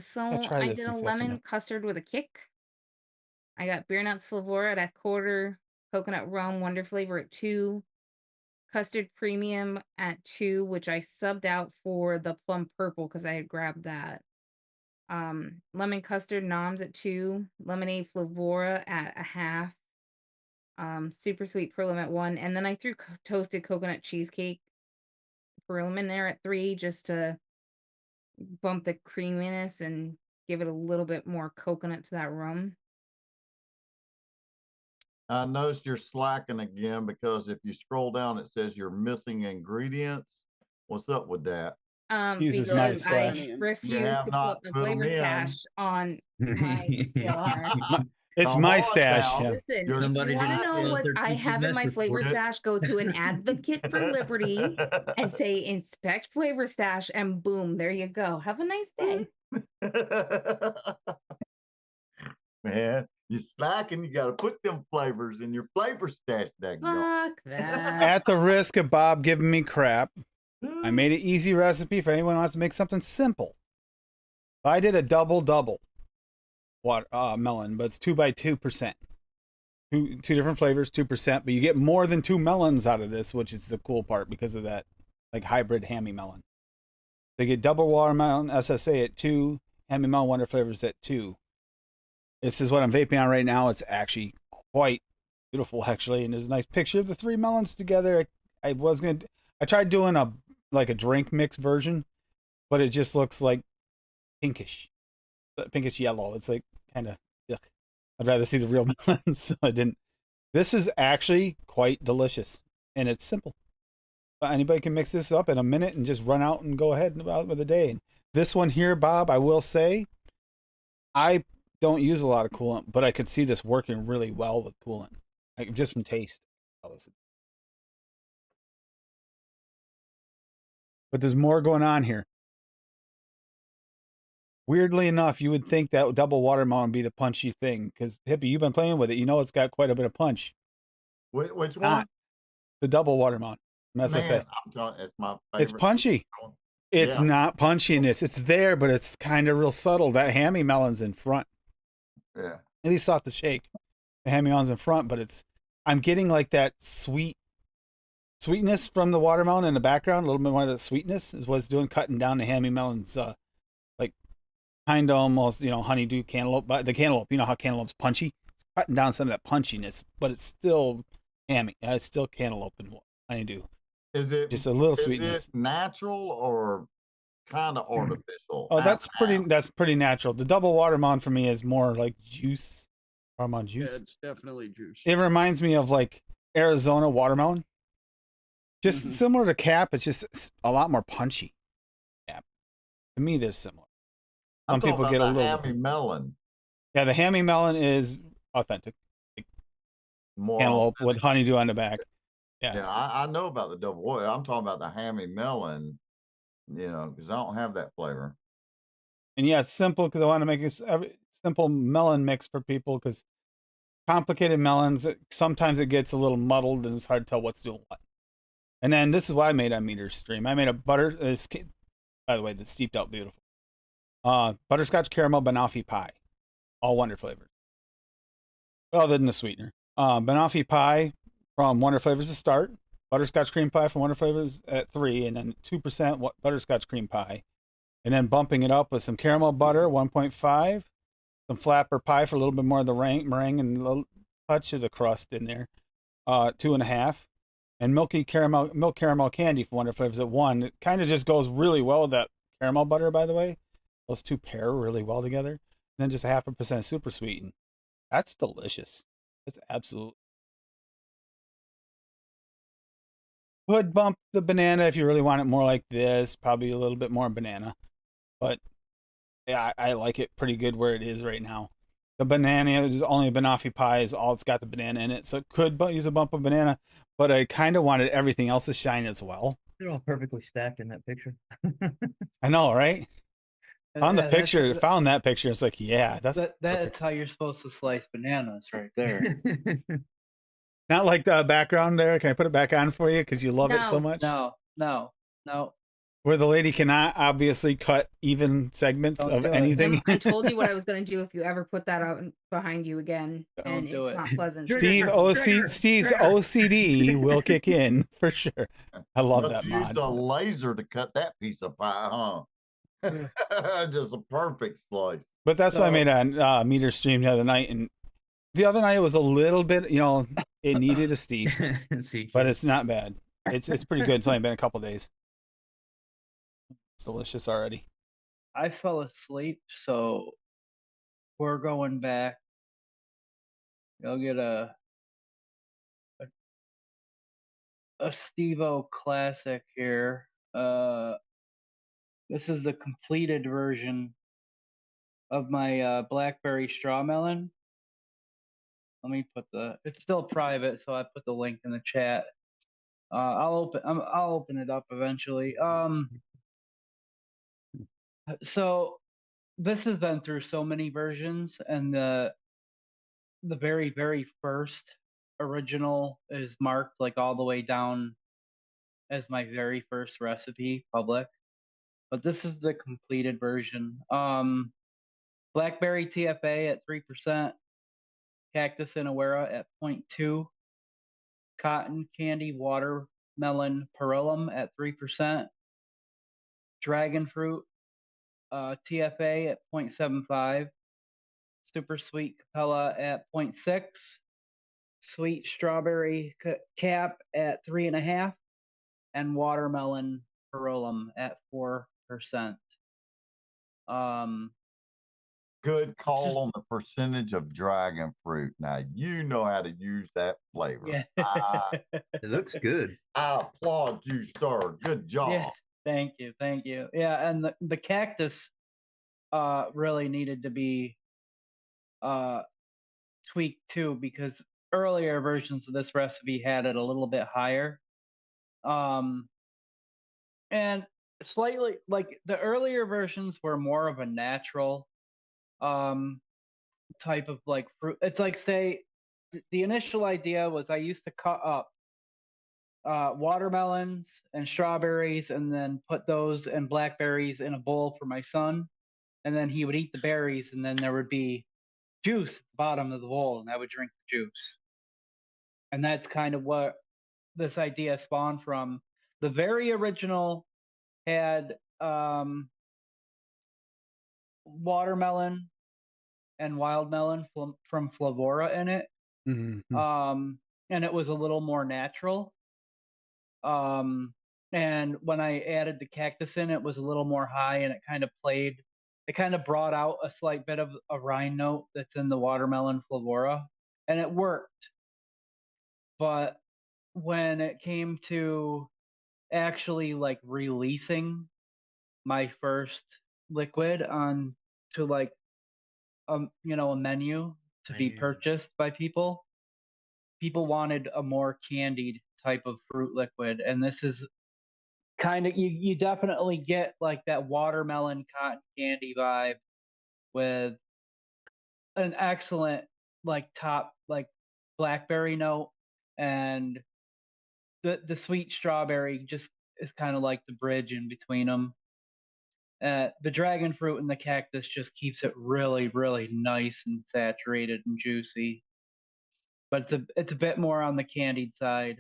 So try I this did and a see what you lemon know. custard with a kick. I got beer nuts flavor at 1/4, coconut rum wonder flavor at 2, custard premium at 2, which I subbed out for the plum purple because I had grabbed that. Lemon custard noms at 2, lemonade flavora at 1/2, super sweet perlim at 1, and then I threw toasted coconut cheesecake perlim in there at 3 just to bump the creaminess and give it a little bit more coconut to that rum. I noticed you're slacking again because if you scroll down, it says you're missing ingredients. What's up with that? Uses my Because stash. I You refuse have to not put a put 'em flavor in. stash on my DLR. It's Come my on stash. now. Yeah. Listen, You're if you Somebody want to didn't know fill out what their I piece of have in mess my flavor report. stash, go to an advocate for liberty and say inspect flavor stash, and boom, there you go. Have a nice day. Man, you're slacking. You got to put them flavors in your flavor stash, daggone. Fuck that. At the risk of Bob giving me crap, I made an easy recipe for anyone who wants to make something simple. I did a double melon, but it's 2 by 2%. Two different flavors, 2%, but you get more than 2 melons out of this, which is the cool part because of that like hybrid hammy melon. They get double watermelon SSA at 2, hammy melon wonder flavors at 2. This is what I'm vaping on right now. It's actually quite beautiful, actually, and there's a nice picture of the 3 melons together. I tried doing a drink mix version, but it just looks like pinkish yellow. It's like kind of yuck. I'd rather see the real melons, so I didn't. This is actually quite delicious, and it's simple. Anybody can mix this up in a minute and just run out and go ahead and about with the day. And this one here, Bob, I will say, I don't use a lot of coolant, but I could see this working really well with coolant, like just from taste. But there's more going on here. Weirdly enough, you would think that double watermelon would be the punchy thing, because Hippie, you've been playing with it. You know it's got quite a bit of punch. Which one? Not the double watermelon. SSA. Man, I'm telling you, it's my favorite. It's punchy. It's not punchy in this. It's there, but it's kind of real subtle. That hammy melon's in front. Yeah. At least off the shake. The hammy melon's in front, but I'm getting like that sweetness from the watermelon in the background. A little bit more of the sweetness is what it's doing, cutting down the hammy melon's kind of almost, honeydew cantaloupe. But the cantaloupe, you know how cantaloupe's punchy? It's cutting down some of that punchiness, but it's still hammy. It's still cantaloupe and honeydew. Is it just a little sweetness? It natural or kind of artificial? Oh, that's pretty natural. The double watermelon for me is more like juice, watermelon juice. Yeah, it's definitely juice. It reminds me of like Arizona watermelon. Just similar to Cap, it's just a lot more punchy. Yeah, to me, they're similar. Some people get a little hammy melon. Yeah, the hammy melon is authentic. More cantaloupe authentic. with honeydew on the back. Yeah, I know about the double oil. I'm talking about the hammy melon, because I don't have that flavor. And yeah, it's simple because I want to make a simple melon mix for people because complicated melons, sometimes it gets a little muddled and it's hard to tell what's doing what. And then this is what I made on Meter's stream. I made a By the way, that's steeped out beautiful. Butterscotch caramel banoffee pie, all Wonder flavors. Other than the sweetener, banoffee pie from Wonder Flavors to start. Butterscotch cream pie from Wonder Flavors at 3, and then 2% butterscotch cream pie, and then bumping it up with some caramel butter 1.5, some flapper pie for a little bit more of the meringue and a little touch of the crust in there, 2.5, and milk caramel candy from Wonder Flavors at 1. It kind of just goes really well with that caramel butter, by the way. Those two pair really well together. And then just 0.5% super sweetened. That's delicious. That's absolute. Would bump the banana if you really want it more like this. Probably a little bit more banana, but yeah, I like it pretty good where it is right now. The banana is only a banoffee pie is all it's got the banana in it, so it could use a bump of banana. But I kind of wanted everything else to shine as well. They're all perfectly stacked in that picture. I know, right? Found the Yeah, picture. Found that picture. It's like, yeah, that's that's how you're supposed to slice bananas, right there. not like the background there. Can I put it back on for you because you love it so No. much? No. Where the lady cannot obviously cut even segments Don't of do it. anything. I told you what I was going to do if you ever put that out behind you again, Don't and do it's it. not pleasant. Steve's OCD will kick in for sure. I love Must that have used mod. a laser to cut that piece of pie, huh? Just a perfect slice. But that's why I made a meter stream the other night, and the other night it was a little bit, it needed a steep, but it's not bad. It's pretty good. It's only been a couple days. It's delicious already. I fell asleep, so we're going back. You'll get a Steve-O classic here. This is the completed version of my blackberry straw melon. Let me put it's still private, so I put the link in the chat. I'll open it up eventually. So this has been through so many versions, and the very, very first original is marked like all the way down as my very first recipe public. But this is the completed version. Blackberry TFA at 3%, Cactus Inawera at 0.2, Cotton Candy Watermelon Perillum at 3%, Dragon Fruit TFA at 0.75, Super Sweet Capella at 0.6, Sweet Strawberry Cap at 3.5, and Watermelon Perillum at 4%. Good call on the percentage of dragon fruit. Now you know how to use that flavor. Yeah. It looks good. I applaud you, sir. Good job. Yeah. Thank you. Yeah, and the cactus really needed to be tweaked too, because earlier versions of this recipe had it a little bit higher. And slightly like the earlier versions were more of a natural type of like fruit. It's like, say, the initial idea was I used to cut up watermelons and strawberries and then put those and blackberries in a bowl for my son, and then he would eat the berries, and then there would be juice at the bottom of the bowl, and I would drink the juice. And that's kind of what this idea spawned from. The very original had watermelon and wild melon from Flavora in it. Mm-hmm. And it was a little more natural. And when I added the cactus in, it was a little more high, and it kind of brought out a slight bit of a rind note that's in the watermelon Flavora, and it worked. But when it came to actually like releasing my first liquid on to like a menu to be purchased by people wanted a more candied type of fruit liquid, and this is kind of you definitely get like that watermelon cotton candy vibe with an excellent like top like blackberry note, and the sweet strawberry just is kind of like the bridge in between them. The dragon fruit and the cactus just keeps it really, really nice and saturated and juicy. But it's a bit more on the candied side.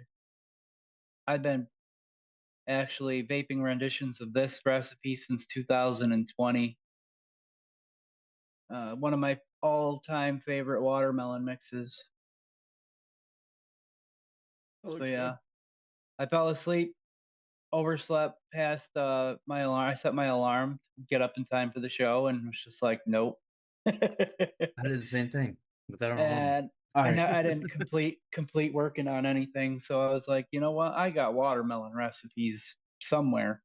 I've been actually vaping renditions of this recipe since 2020. One of my all-time favorite watermelon mixes. So yeah, I fell asleep, overslept past my alarm. I set my alarm to get up in time for the show, and was just like, nope. I did the same thing, but that And All right. I didn't complete working on anything, so I was like, you know what? I got watermelon recipes somewhere.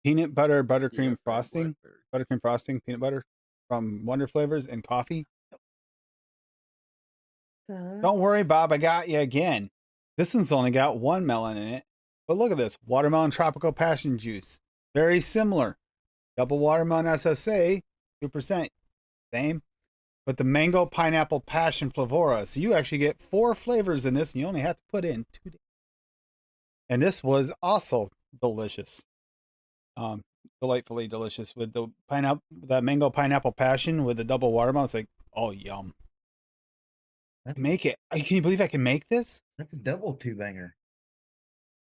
Peanut butter, Yeah, buttercream for frosting, blackberry. buttercream frosting, peanut butter from Wonder Flavors and coffee. So, Don't worry, Bob. I got you again. This one's only got one melon in it. But look at this watermelon tropical passion juice. Very similar. Double watermelon SSA, 2%. Same. But the mango pineapple passion flavora. So you actually get 4 flavors in this, and you only have to put in 2 days. And this was also delicious. Delightfully delicious with the pineapple, that mango pineapple passion with the double watermelon. It's like, oh, yum. Make it. Can you believe I can make this? That's a double 2-banger.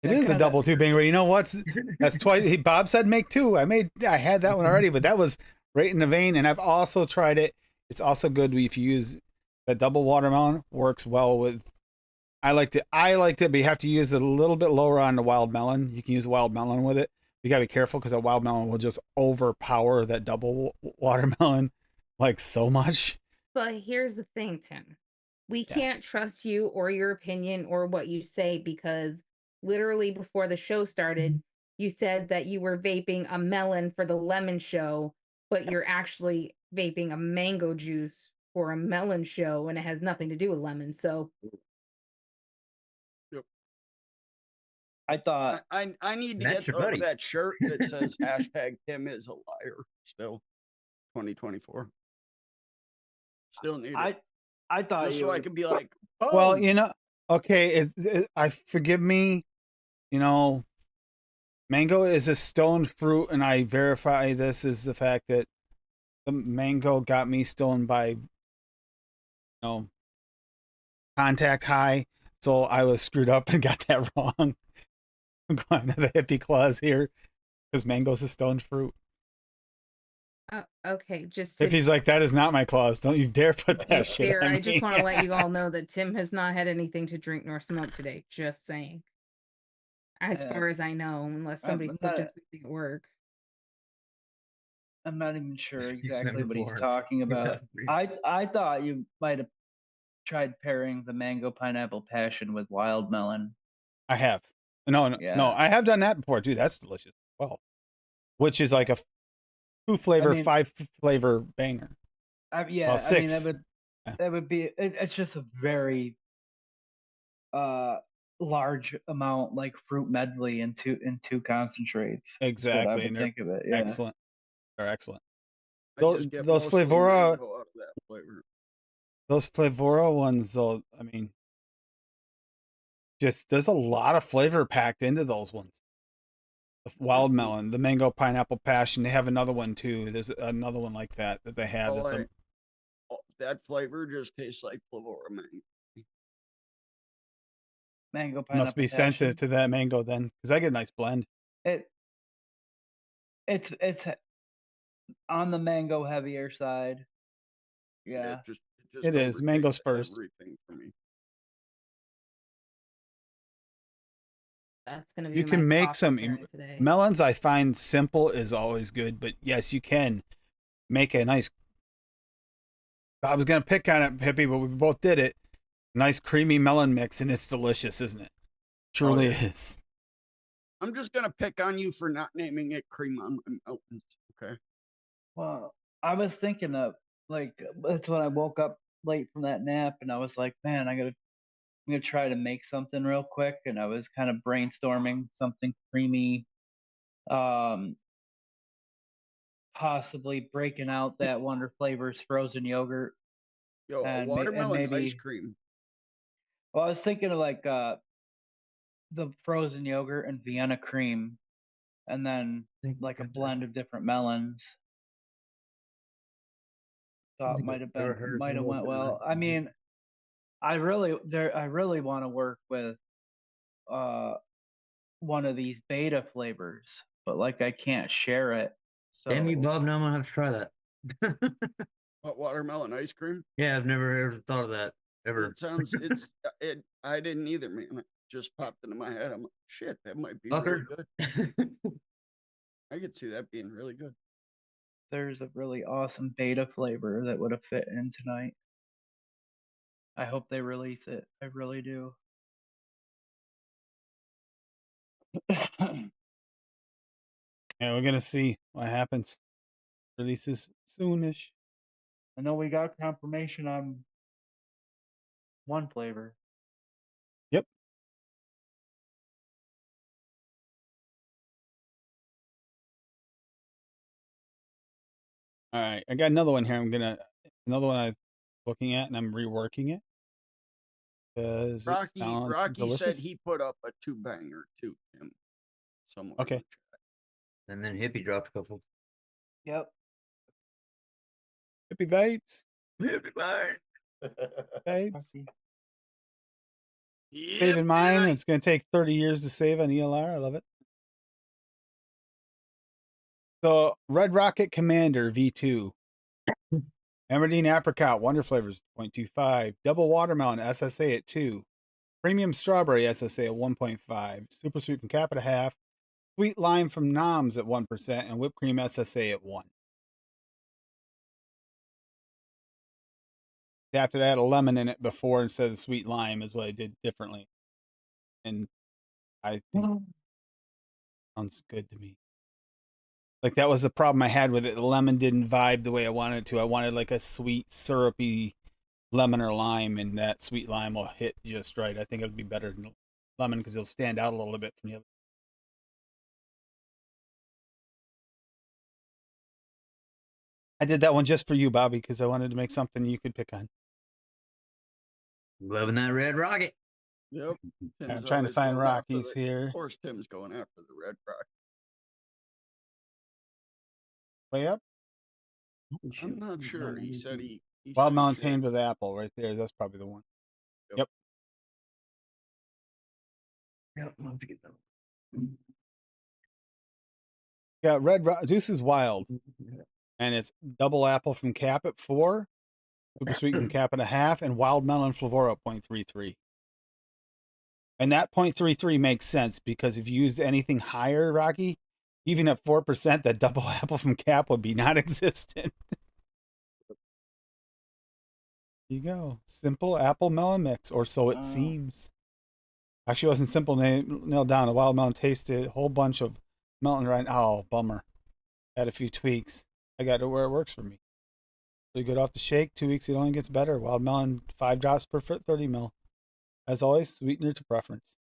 It That is a kinda- double 2-banger. You know what? That's twice. Bob said make 2. I had that one already, but that was right in the vein. And I've also tried it. It's also good if you use that double watermelon. Works well with. I liked it, but you have to use it a little bit lower on the wild melon. You can use wild melon with it. You gotta be careful because that wild melon will just overpower that double watermelon like so much. but here's the thing, Tim. We Yeah. can't trust you or your opinion or what you say because literally before the show started, you said that you were vaping a melon for the lemon show, but you're actually vaping a mango juice for a melon show and it has nothing to do with lemon. So I thought I need to That's get your buddy. that shirt that says hashtag Tim is a liar. Still, 2024. Still need it. I thought Just you so I were- could be like, Well, boom. okay. I forgive me. Mango is a stoned fruit, and I verify this is the fact that the mango got me stoned by, contact high. So I was screwed up and got that wrong. I'm going to the hippie clause here because mango's a stoned fruit. okay, just to Hippie's like, that is not my clause. Don't you dare put be that shit fair, on I just me. want to let you all know that Tim has not had anything to drink nor smoke today. Just saying. As Yeah. far as I know, unless I'm somebody not- slipped him something at work. I'm not even sure You said exactly what he's before, talking about. yeah. I thought you might have tried pairing the mango pineapple passion with wild melon. I have. No, Yeah. I have done that before, too. That's delicious. Well, which is like a 2 flavor, 5 flavor banger. Yeah, Well, I mean 6. that would be it's just a very large amount like fruit medley in two concentrates. That's what I Exactly. would And they're think of it. Yeah. excellent. They're excellent. I Those just get those mostly Flavora, mango out of that flavor. those Flavora ones, though, I mean, just there's a lot of flavor packed into those ones. The wild melon, the mango pineapple passion. They have another one too. There's another one like that they have. Oh, That's that flavor just tastes like Flavora mango. Mango pineapple must be passion. sensitive to that mango then, because I get a nice blend. It's on the mango heavier side. Yeah. It just It is. Mango's overtakes first. everything for me. That's gonna be You my can make coffee some pairing today. melons. I find simple is always good, but yes, you can make a nice. I was gonna pick on it, Hippie, but we both did it. Nice creamy melon mix, and it's delicious, isn't it? Truly yeah. is. I'm just gonna pick on you for not naming it cream on my melons. Okay. Well, I was thinking of like that's when I woke up late from that nap, and I was like, man, I'm gonna try to make something real quick, and I was kind of brainstorming something creamy, possibly breaking out that Wonder Flavors frozen yogurt. Yo, a And watermelon maybe ice cream. Well, I was thinking of like the frozen yogurt and Vienna cream, and then like a blend of different melons. Thought might have went well. I mean, I really want to work with one of these beta flavors, but like I can't share it. So Damn you, Bob. Now I'm gonna have to try that. What, watermelon ice cream? Yeah, I've never ever thought of that ever. It sounds I didn't either, man. It just popped into my head. I'm like, shit, that might be really Fucker. good. I could see that being really good. there's a really awesome beta flavor that would have fit in tonight. I hope they release it. I really do. Yeah, we're gonna see what happens. Releases soonish. I know we got confirmation on one flavor. Yep. All right, I got another one here. Another one I'm looking at, and I'm reworking it because it sounds Rocky delicious. said he put up a 2-banger too, Tim. Somewhere. in Okay. the chat. And then Hippie dropped a couple. Yep. Hippie babes. Hippie bite. Babes. Rocky. Saving mine. It's going to take 30 years to save on ELR. I love it. So, Red Rocket Commander V2. Emerdine Apricot Wonder Flavors 0.25. Double Watermelon SSA at 2. Premium Strawberry SSA at 1.5. Super Sweet from Cap at a half. Sweet Lime from Noms at 1%. And Whipped Cream SSA at 1. After that, a lemon in it before instead of sweet lime is what I did differently. And I think sounds good to me. Like that was the problem I had with it. The lemon didn't vibe the way I wanted it to. I wanted like a sweet, syrupy lemon or lime, and that sweet lime will hit just right. I think it'll be better than lemon because it'll stand out a little bit from the other. I did that one just for you, Bobby, because I wanted to make something you could pick on. Loving that Red Rocket. Yep. I'm trying to find Rockies here. Of course, Tim's going after the Red Rock. Way up. I'm not sure. He said he Wild said Melon he Tamed shared. with apple right there. That's probably the one. Yep. Yep, I'll have to get that. Yeah, Juice is Wild. And it's double apple from Cap at 4. Super Sweet from Cap at a half. And Wild Melon Flavora 0.33. And that 0.33 makes sense because if you used anything higher, Rocky, even at 4%, that double apple from Cap would be non-existent. You go. Simple apple melon mix, or so it seems. Actually, it wasn't simple. Nailed down. A wild melon tasted a whole bunch of melon rind. Oh, bummer. Had a few tweaks. I got it where it works for me. Really good off the shake. 2 weeks, it only gets better. Wild melon, 5 drops per 30 ml. As always, sweetener to preference.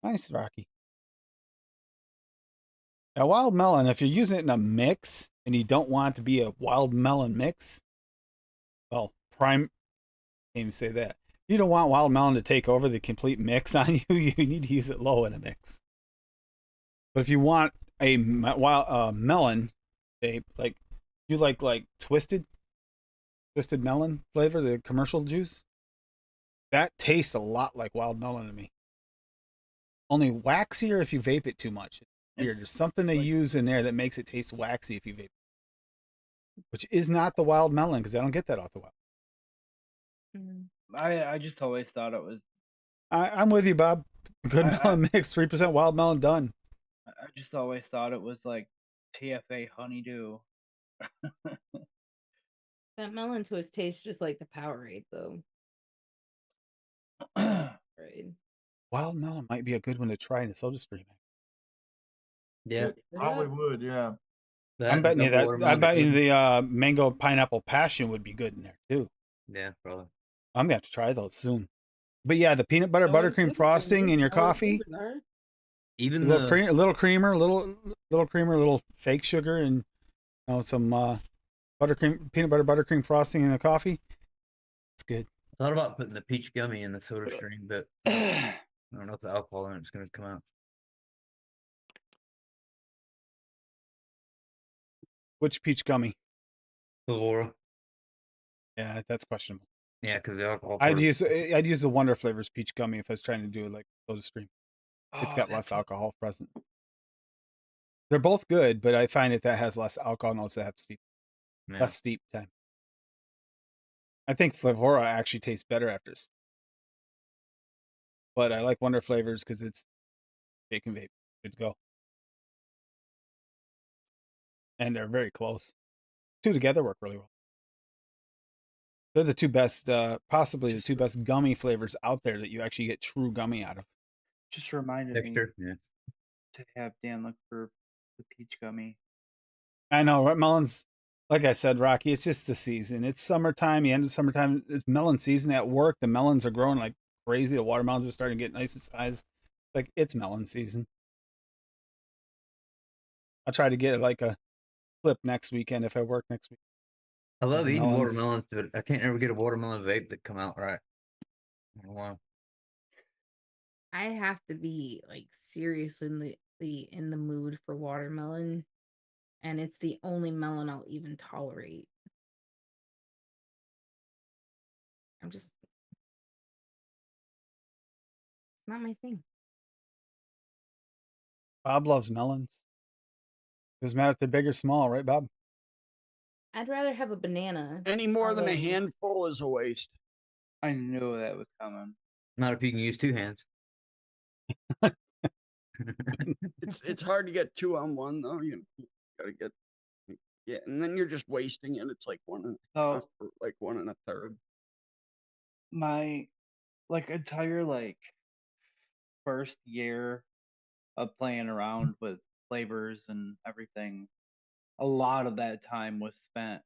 Nice, Rocky. Now, wild melon, if you're using it in a mix and you don't want it to be a wild melon mix, well, can't even say that. You don't want wild melon to take over the complete mix on you. You need to use it low in a mix. But if you want a wild melon, like you like twisted melon flavor, the commercial juice, that tastes a lot like wild melon to me. Only waxier if you vape it too much. It's weird. There's something they use in there that makes it taste waxy if you vape, which is not the wild melon because I don't get that off the wild. I just always thought it was. I'm with you, Bob. Good melon mix, 3% wild melon done. I just always thought it was like TFA honeydew. That melon twist tastes just like the Powerade, though. Right. Wild melon might be a good one to try in a soda stream. Yeah. Probably would, yeah. I'm betting you that. I bet you the mango pineapple passion would be good in there too. Yeah, probably. I'm gonna have to try those soon. But yeah, the peanut butter buttercream frosting in your coffee, Even little creamer, little fake sugar, and some peanut butter buttercream frosting in the coffee. It's good. I thought about putting the peach gummy in the soda stream, but I don't know if the alcohol in it's going to come out. Which peach gummy? Laura. Yeah, that's questionable. Yeah, because the alcohol. I'd part- use the Wonder Flavors peach gummy if I was trying to do like Soda Stream. It's Oh, got that's less alcohol present. They're both good, but I find that has less alcohol notes that have Yeah. less steep time. I think Flavora actually tastes better after. But I like Wonder Flavors because it's shake and vape. Good to go. And they're very close. Two together work really well. They're the two best, possibly the two best gummy flavors out there that you actually get true gummy out of. just reminded me Texture. Yeah. to have Dan look for the peach gummy. I know, right? Melon's, like I said, Rocky, it's just the season. It's summertime, the end of summertime. It's melon season at work. The melons are growing like crazy. The watermelons are starting to get nice in size. Like, it's melon season. I'll try to get like a flip next weekend if I work next week. I love the eating melons. watermelons, but I can't ever get a watermelon vape that come out right. Wow. I have to be like seriously in the mood for watermelon, and it's the only melon I'll even tolerate. I'm just, it's not my thing. Bob loves melons. Doesn't matter if they're big or small, right, Bob? I'd rather have a banana. Any more than a although- handful is a waste. I knew that was coming. Not if you can use two hands. It's hard to get two on one though. You gotta get and then you're just wasting it. It's like one and a half, So or like 1 1/3. my like entire like first year of playing around with flavors and everything, a lot of that time was spent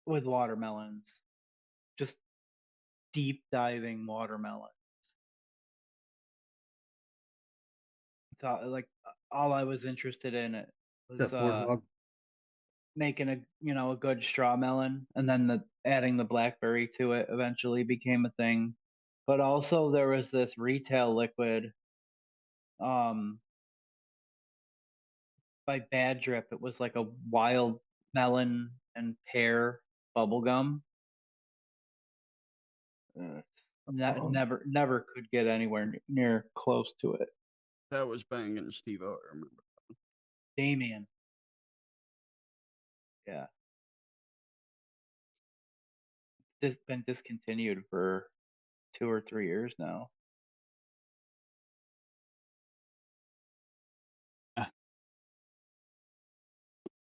with watermelons, just deep diving watermelons. So like all I was interested in it was What's up, Boardwalk? making a good straw melon, and then adding the blackberry to it eventually became a thing. But also there was this retail liquid um by Bad Drip. It was like a wild melon and pear bubble gum. Never could get anywhere near close to it. That was banging Steve-O, I remember. Damien. Yeah. It's been discontinued for 2 or 3 years now.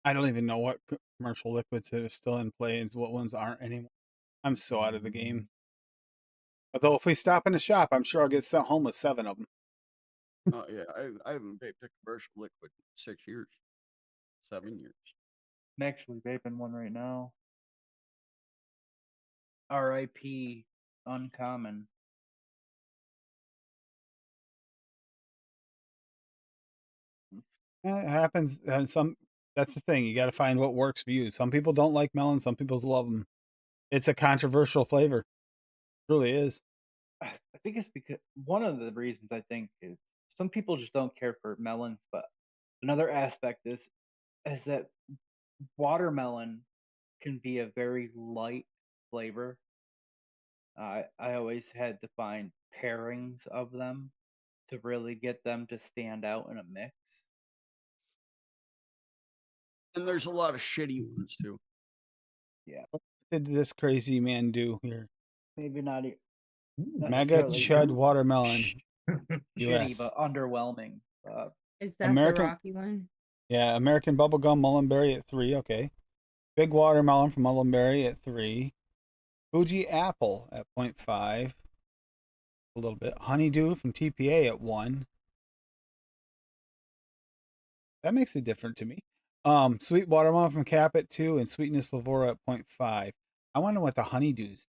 I don't even know what commercial liquids are still in play and what ones aren't anymore. I'm so out of the game. Although if we stop in the shop, I'm sure I'll get sent home with 7 of them. Oh yeah, I haven't vaped a commercial liquid in 6 years, 7 years. I'm actually vaping one right now. R.I.P. Uncommon. It happens. And that's the thing. You got to find what works for you. Some people don't like melon. Some people love them. It's a controversial flavor. It really is. I think it's because one of the reasons I think is some people just don't care for melons, but another aspect is that watermelon can be a very light flavor. I always had to find pairings of them to really get them to stand out in a mix. And there's a lot of shitty ones too. Yeah, What did this crazy man do here? maybe not Mega necessarily Chud Watermelon. shitty, US. but underwhelming. Is that American- the Rocky one? Yeah, American Bubblegum Mullenberry at 3. Okay. Big Watermelon from Mullenberry at 3. Fuji Apple at 0.5. A little bit. Honeydew from TPA at 1. That makes it different to me. Sweet Watermelon from Cap at 2 and Sweetness Flavora at 0.5. I wonder what the honeydews.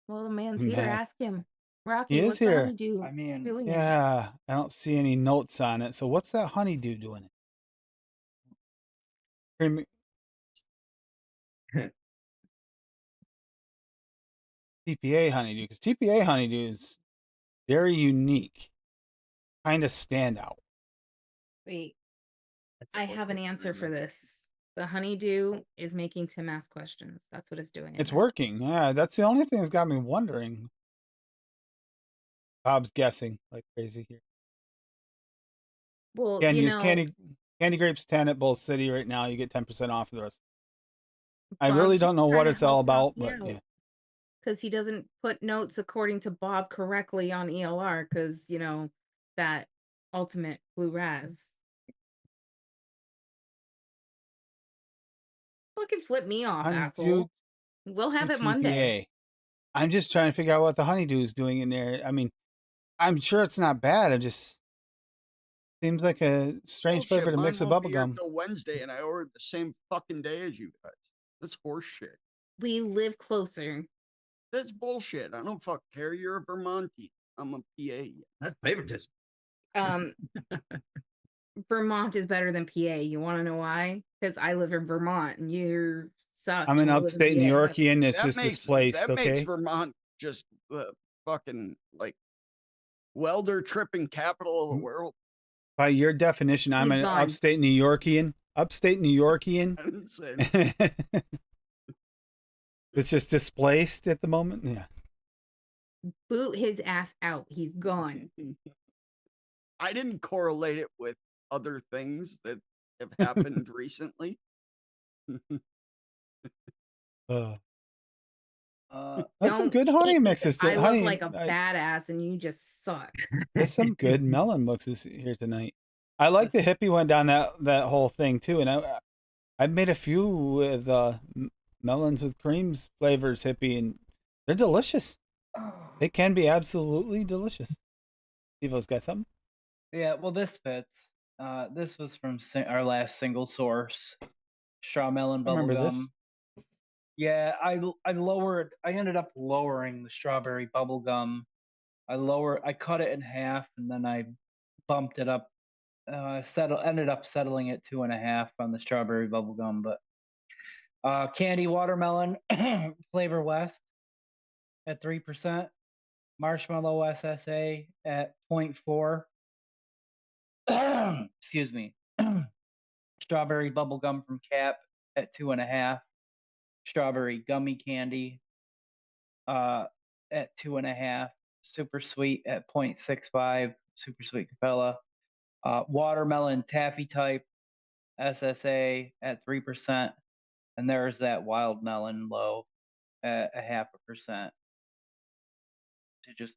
Well, the man's here. Man. Ask him. Rocky, He is what's the here. honeydew I mean, doing? Yeah, I don't see any notes on it. So what's that honeydew doing? Creamy. TPA honeydew, because TPA honeydew is very unique, kind of standout. Wait, I have an answer for this. The honeydew is making Tim ask questions. That's what it's doing. in It's there. working. Yeah, that's the only thing that's got me wondering. Bob's guessing like crazy here. Well, Can't you use know, candy grapes 10 at Bull City right now. You get 10% off the rest. I Bob's really just don't know trying what to it's all help about, Hoppy but out. yeah. Because he doesn't put notes according to Bob correctly on ELR because, that ultimate blue raz. Fucking flip me off, Honeydew asshole. We'll have it TPA. Monday. I'm just trying to figure out what the honeydew is doing in there. I mean, I'm sure it's not bad. It just seems like a strange flavor to Mine mix with won't be here bubblegum. till Wednesday, and I ordered the same fucking day as you guys. That's horse shit. We live closer. That's bullshit. I don't fuck care. You're a Vermontie. I'm a PA. That's favoritism. Um, Vermont is better than PA. You want to know why? Because I live in Vermont and you suck. I'm and an you live in upstate New PA. Yorkian. It's That just makes displaced. that makes Okay. Vermont just the fucking like welder tripping capital of the world. By your definition, I'm He's an gone. upstate New Yorkian. Upstate New Yorkian. I didn't say It's just displaced at the moment. Yeah. Boot his ass out. He's gone. I didn't correlate it with other things that have happened recently. That's some Don't good honey hate me. mixes. I honey, look like a badass and you just suck. There's some good melon mixes here tonight. I like the hippie went down that whole thing too, and I've made a few with melons with creams flavors hippie, and they're delicious. They can be absolutely delicious. Evo's got something. Yeah, well, this fits. This was from our last single source, straw melon I remember bubblegum. this. Yeah, I ended up lowering the strawberry bubblegum. I cut it in half and then I bumped it up. Ended up settling at 2.5 on the strawberry bubblegum, but candy watermelon flavor west at 3%, marshmallow SSA at 0.4. Excuse me. Strawberry bubblegum from Cap at 2.5. Strawberry gummy candy at 2.5. Super sweet at 0.65. Super sweet Capella. Watermelon taffy type SSA at 3%. And there's that wild melon low at 0.5%. To just,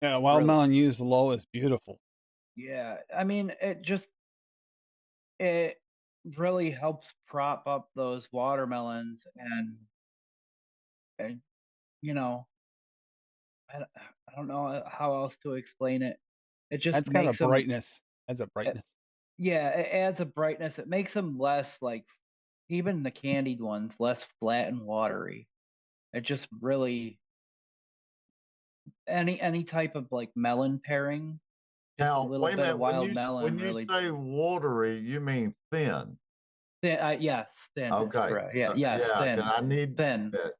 Yeah, wild really- melon used low is beautiful. Yeah, I mean, it really helps prop up those watermelons and I don't know how else to explain it. It just That's kind of makes a them, brightness. Adds a brightness. yeah, it adds a brightness. It makes them less like, even the candied ones, less flat and watery. It just really, any type of like melon pairing, just Now, a little wait a bit minute. of wild When melon you really. say watery, you mean thin. Thin, yes, thin is Okay. correct. Yeah, yes, Yeah, thin. 'cause I need Thin. that.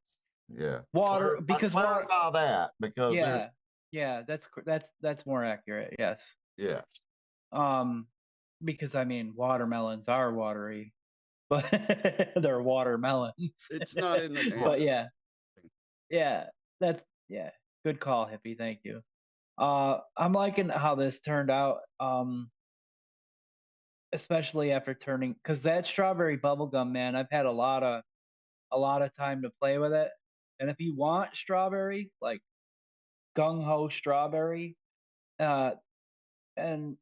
Yeah. Water, because water. clarify that because Yeah, yeah, that's more accurate. Yes. yeah. Because I mean, watermelons are watery, but they're watermelons. It's not in the name. But yeah, yeah. Good call, hippie. Thank you. I'm liking how this turned out. Especially after turning, because that strawberry bubblegum, man, I've had a lot of time to play with it. And if you want strawberry, like gung ho strawberry, and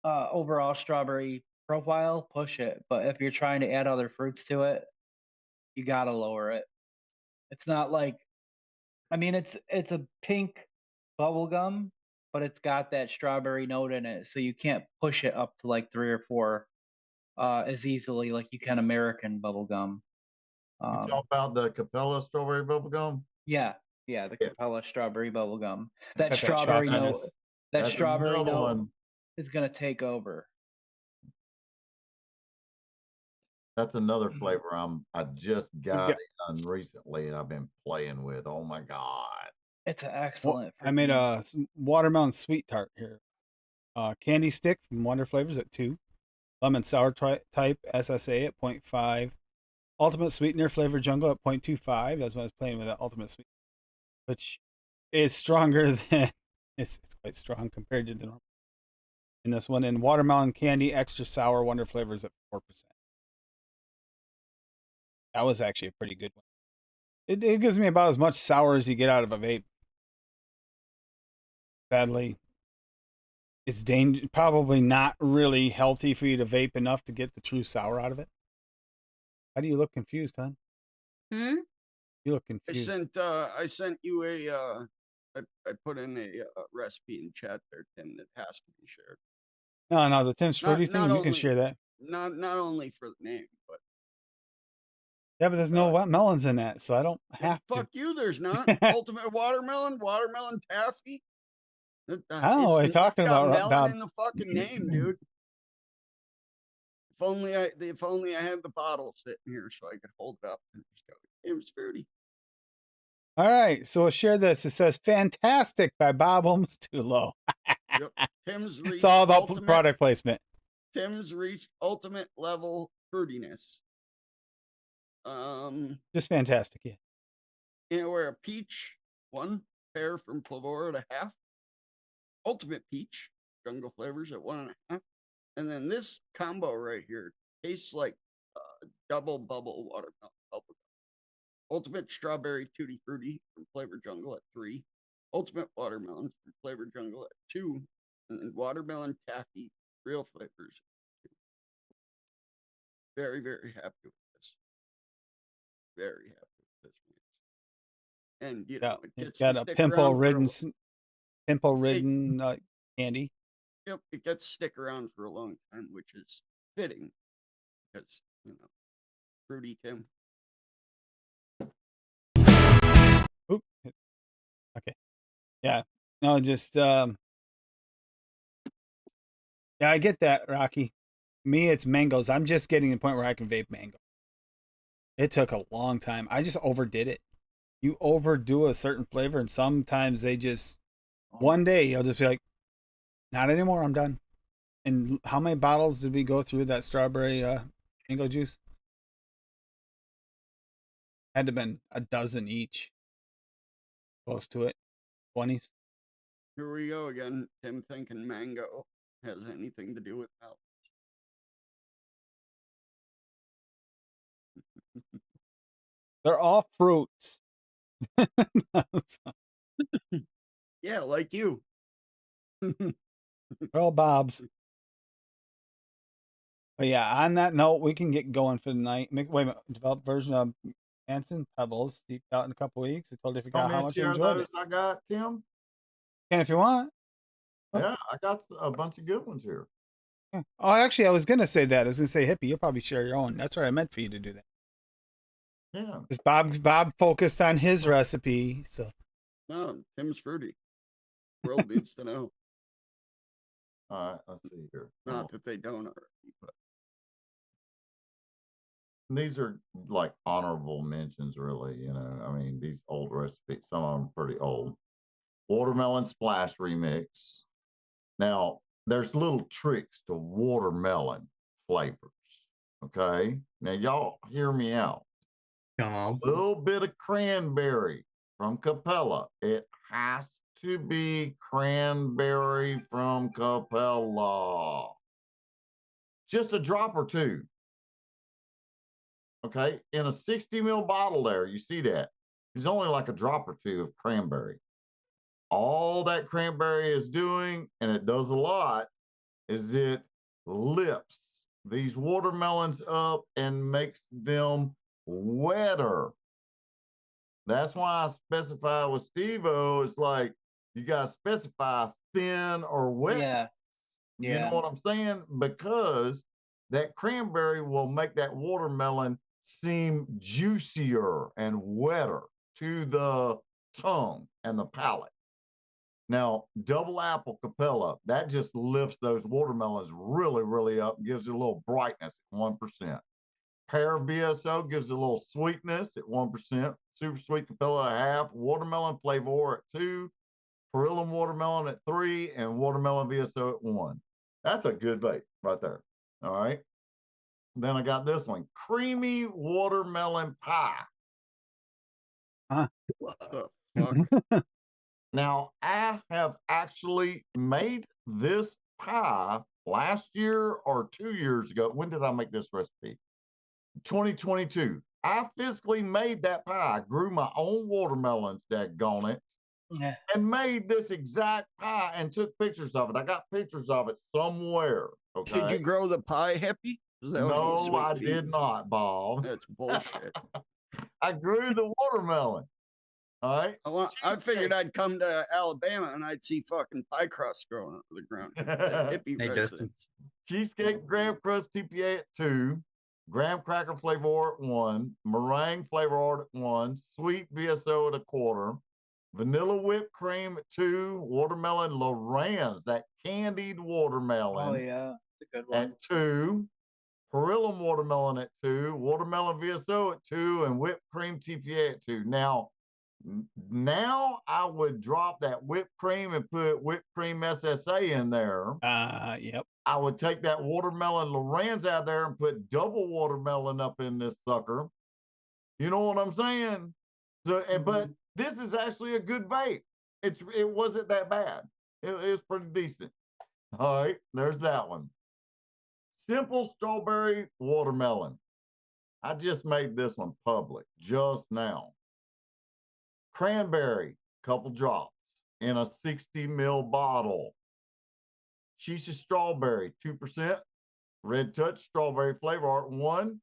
overall strawberry profile, push it. But if you're trying to add other fruits to it, you gotta lower it. It's not like, I mean, it's a pink bubble gum, but it's got that strawberry note in it, so you can't push it up to like 3 or 4 as easily like you can American bubble gum. You talk about the Capella strawberry bubblegum? Yeah, the Yeah. Capella strawberry bubble gum. Got That that strawberry note, chocolateness. that That's strawberry another note one. is gonna take over. That's another flavor I just got got- it done recently and I've been playing with. Oh my God. It's an Well, excellent. I made freaking- a watermelon sweet tart here. Candy stick from Wonder Flavors at 2. lemon sour type SSA at 0.5, ultimate sweetener flavor jungle at 0.25. That's when I was playing with that ultimate sweetener, which is stronger than it's quite strong compared to the normal. In this one, in watermelon candy extra sour wonder flavors at 4%. That was actually a pretty good one. It gives me about as much sour as you get out of a vape. Sadly, it's probably not really healthy for you to vape enough to get the true sour out of it. How do you look confused, hon? Hmm? You look confused. I sent you I put in a recipe in chat there, Tim, that has to be shared. No, the Tim's Fruity thing, you can share that. Not only for the name, but yeah, but there's no melons in that, so I don't have to. Fuck you, there's not. Ultimate watermelon taffy. Oh, we're talking got about melon in the fucking name, dude. If only I had the bottle sitting here so I could hold it up and just go, it was fruity. All right, so we'll share this. It says "Fantastic" by Bob Almost Too Low. Yep. Tim's reached It's all about product placement. Tim's reached ultimate level fruitiness. Just fantastic, yeah. Anywhere a peach, 1 pear from Flavor at 1/2. Ultimate peach, jungle flavors at 1.5. And then this combo right here tastes like double bubble watermelon bubble. Ultimate strawberry tutti frutti from Flavor Jungle at 3. Ultimate watermelon from Flavor Jungle at 2. And then watermelon taffy real flavors at 2. Very, very happy with this. Very happy with this mix. And you know, it gets got a pimple-ridden candy. Yep, it gets to stick around for a long time, which is fitting because, you know, fruity Tim. Oop. Okay. Yeah. No, just yeah, I get that, Rocky. Me, it's mangoes. I'm just getting to the point where I can vape mango. It took a long time. I just overdid it. You overdo a certain flavor, and sometimes they just one day you'll just be like, not anymore. I'm done. And how many bottles did we go through that strawberry mango juice? Had to have been a dozen each. Close to it. 20s. Here we go again. Tim thinking mango has anything to do with health. They're all fruits. Yeah, like you. They're all Bob's. But yeah, on that note, we can get going for the night. Wait a minute. Developed version of Anson Pebbles deep out in a couple weeks. I totally forgot how much I enjoyed it. I got, Tim? And if you want. Yeah, I got a bunch of good ones here. Yeah. Oh, actually, I was going to say that. I was going to say, Hippie, you'll probably share your own. That's what I meant for you to do that. Yeah. Because Bob focused on his recipe. So. No, Tim's fruity. World needs to know. All right, let's see here. Not that they don't already, but these are like honorable mentions, really. You know, I mean, these old recipes, some of them are pretty old. Watermelon Splash Remix. Now, there's little tricks to watermelon flavors. Okay. Now, y'all hear me out. Come on. A little bit of cranberry from Capella. It has to be cranberry from Capella. Just a drop or two. Okay. In a 60 ml bottle there, you see that. There's only like a drop or two of cranberry. All that cranberry is doing, and it does a lot, is it lifts these watermelons up and makes them wetter. That's why I specify with Steve-O, it's like you got to specify thin or wet. Yeah. You know what I'm saying? Because that cranberry will make that watermelon seem juicier and wetter to the tongue and the palate. Now, double apple Capella, that just lifts those watermelons really, really up and gives it a little brightness at 1%. Pear BSO gives it a little sweetness at 1%. Super sweet Capella at 1/2. Watermelon Flavor at 2. Perillum watermelon at 3. And watermelon VSO at 1. That's a good vape right there. All right. Then I got this one, creamy watermelon pie. Fuck. Now, I have actually made this pie last year or 2 years ago. When did I make this recipe? 2022. I physically made that pie. I grew my own watermelons, daggone it, Yeah. and made this exact pie and took pictures of it. I got pictures of it somewhere. Okay. Did you grow the pie, Hippie? That would be No, sweet I feat. did not, Bob. That's bullshit. I grew the watermelon. All right. I figured I'd come to Alabama and I'd see fucking pie crust growing up the ground. That hippie Hey, residence. Cheesecake graham crust TPA at 2, graham cracker flavor at 1, meringue flavor at 1, sweet VSO at 1/4, vanilla whipped cream at 2, watermelon Lorenz, that candied watermelon Oh yeah, it's a good one. at 2, Perillam watermelon at 2, watermelon VSO at 2, and whipped cream TPA at 2. Now I would drop that whipped cream and put whipped cream SSA in there. Yep. I would take that watermelon Lorenz out there and put double watermelon up in this sucker. You know what I'm saying? So, but this is actually a good bake. It wasn't that bad. It was pretty decent. All right, there's that one. Simple strawberry watermelon. I just made this one public just now. Cranberry, couple drops in a 60 ml bottle. Shisha strawberry, 2%. Red Touch strawberry flavor art 1.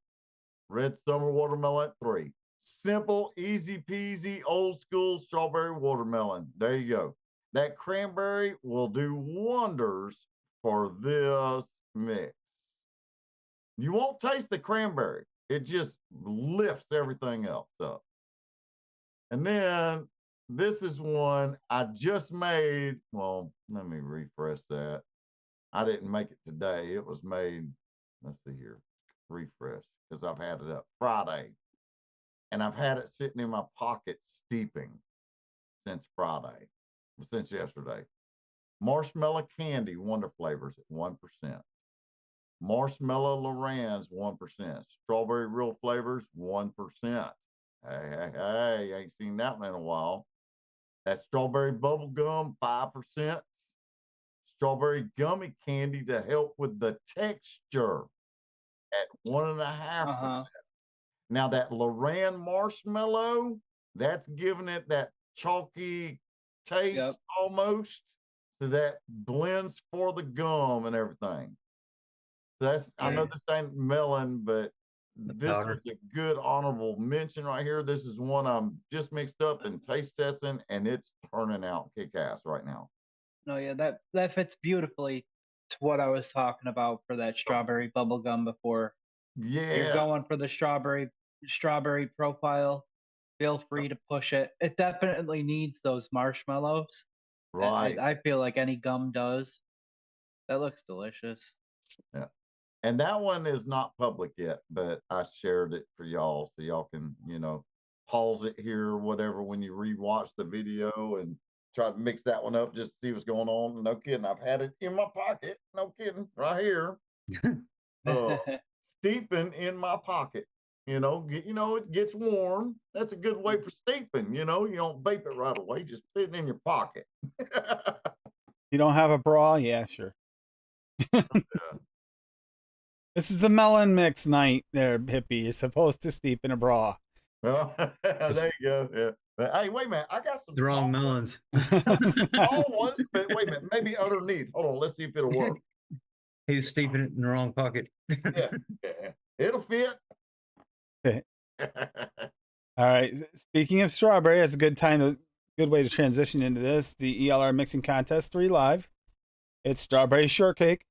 Red Summer watermelon 3. Simple, easy peasy, old school strawberry watermelon. There you go. That cranberry will do wonders for this mix. You won't taste the cranberry. It just lifts everything else up. And then this is one I just made. Well, let me refresh that. I didn't make it today. It was made, let's see here, refresh, because I've had it up Friday. And I've had it sitting in my pocket steeping since Friday, since yesterday. Marshmallow candy, Wonder Flavors at 1%. Marshmallow Lorenz, 1%. Strawberry Real Flavors, 1%. Hey, ain't seen that one in a while. That strawberry bubble gum, 5%. Strawberry gummy candy to help with the texture at 1.5%. Now that Lorenz marshmallow, that's giving it that chalky taste almost. So that blends for the gum and everything. So that's I know this ain't melon, but this was a good honorable mention right here. This is one I'm just mixed up and taste testing, and it's turning out kick-ass right now. No, yeah, that fits beautifully to what I was talking about for that strawberry bubble gum before. Yeah. You're going for the strawberry profile. Feel free to push it. It definitely needs those marshmallows. Right. I feel like any gum does. That looks delicious. Yeah. And that one is not public yet, but I shared it for y'all so y'all can, pause it here or whatever when you rewatch the video and try to mix that one up just to see what's going on. No kidding. I've had it in my pocket. No kidding. Right here. Steeping in my pocket. It gets warm. That's a good way for steeping. You don't vape it right away. Just put it in your pocket. You don't have a bra? Yeah, sure. This is the melon mix night there, hippie. You're supposed to steep in a bra. Well, there you go. Yeah. But, hey, wait a minute. I got some The wrong melons. small ones, but wait a minute. Maybe underneath. Hold on. Let's see if it'll work. He's steeping it in the wrong pocket. Yeah. It'll fit. Okay. All right. Speaking of strawberry, it's a good way to transition into this. The ELR Mixing Contest 3 Live. It's strawberry shortcake.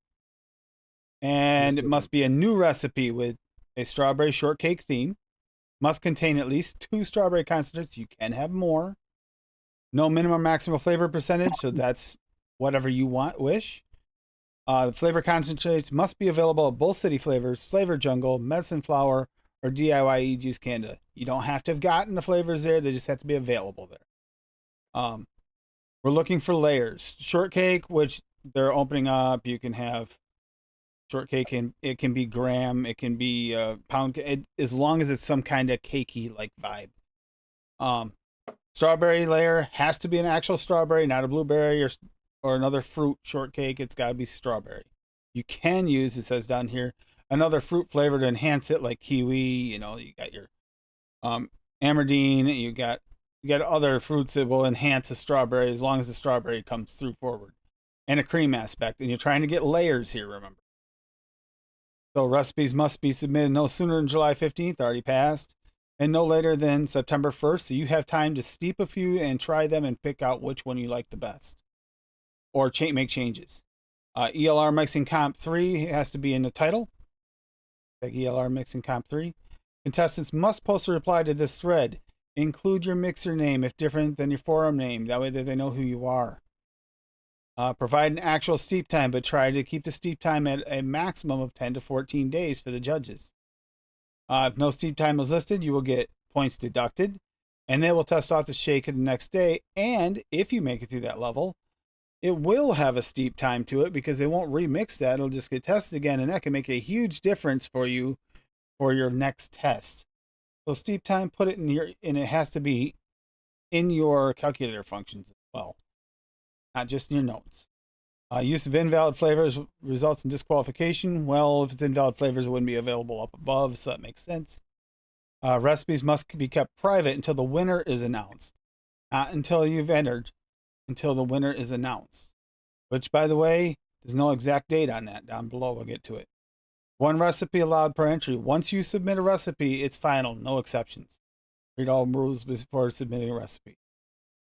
And it must be a new recipe with a strawberry shortcake theme. Must contain at least 2 strawberry concentrates. You can have more. No minimum maximum flavor percentage, so that's whatever you wish. The flavor concentrates must be available at both City Flavors, Flavor Jungle, Medicine Flower, or DIY E-Juice Canada. You don't have to have gotten the flavors there. They just have to be available there. We're looking for layers. Shortcake, which they're opening up. You can have shortcake, and it can be graham, it can be pound, as long as it's some kind of cakey like vibe. Strawberry layer has to be an actual strawberry, not a blueberry or another fruit shortcake. It's got to be strawberry. You can use, it says down here, another fruit flavor to enhance it, like kiwi. You got your amardine. You got other fruits that will enhance a strawberry as long as the strawberry comes through forward, and a cream aspect. And you're trying to get layers here, remember. So recipes must be submitted no sooner than July 15th, already passed, and no later than September 1st. So you have time to steep a few and try them and pick out which one you like the best, or make changes. ELR Mixing Comp 3 has to be in the title. Like ELR Mixing Comp 3. Contestants must post a reply to this thread. Include your mixer name if different than your forum name. That way they know who you are. Provide an actual steep time, but try to keep the steep time at a maximum of 10 to 14 days for the judges. If no steep time is listed, you will get points deducted, and they will test off the shake the next day. And if you make it through that level, it will have a steep time to it because they won't remix that. It'll just get tested again, and that can make a huge difference for you for your next test. So steep time, put it and it has to be in your calculator functions as well, not just in your notes. Use of invalid flavors results in disqualification. Well, if it's invalid flavors, it wouldn't be available up above, so that makes sense. Recipes must be kept private until the winner is announced, not until you've entered, until the winner is announced. Which, by the way, there's no exact date on that. Down below, we'll get to it. 1 recipe allowed per entry. Once you submit a recipe, it's final, no exceptions. Read all rules before submitting a recipe.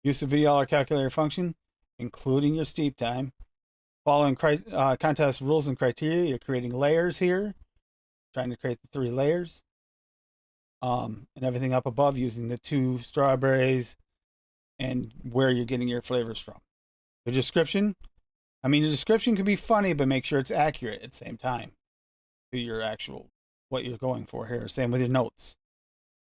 Use of VLR calculator function, including your steep time. Following contest rules and criteria, you're creating layers here. Trying to create the 3 layers. And everything up above using the 2 strawberries and where you're getting your flavors from. The description. The description can be funny, but make sure it's accurate at the same time to your actual, what you're going for here. Same with your notes.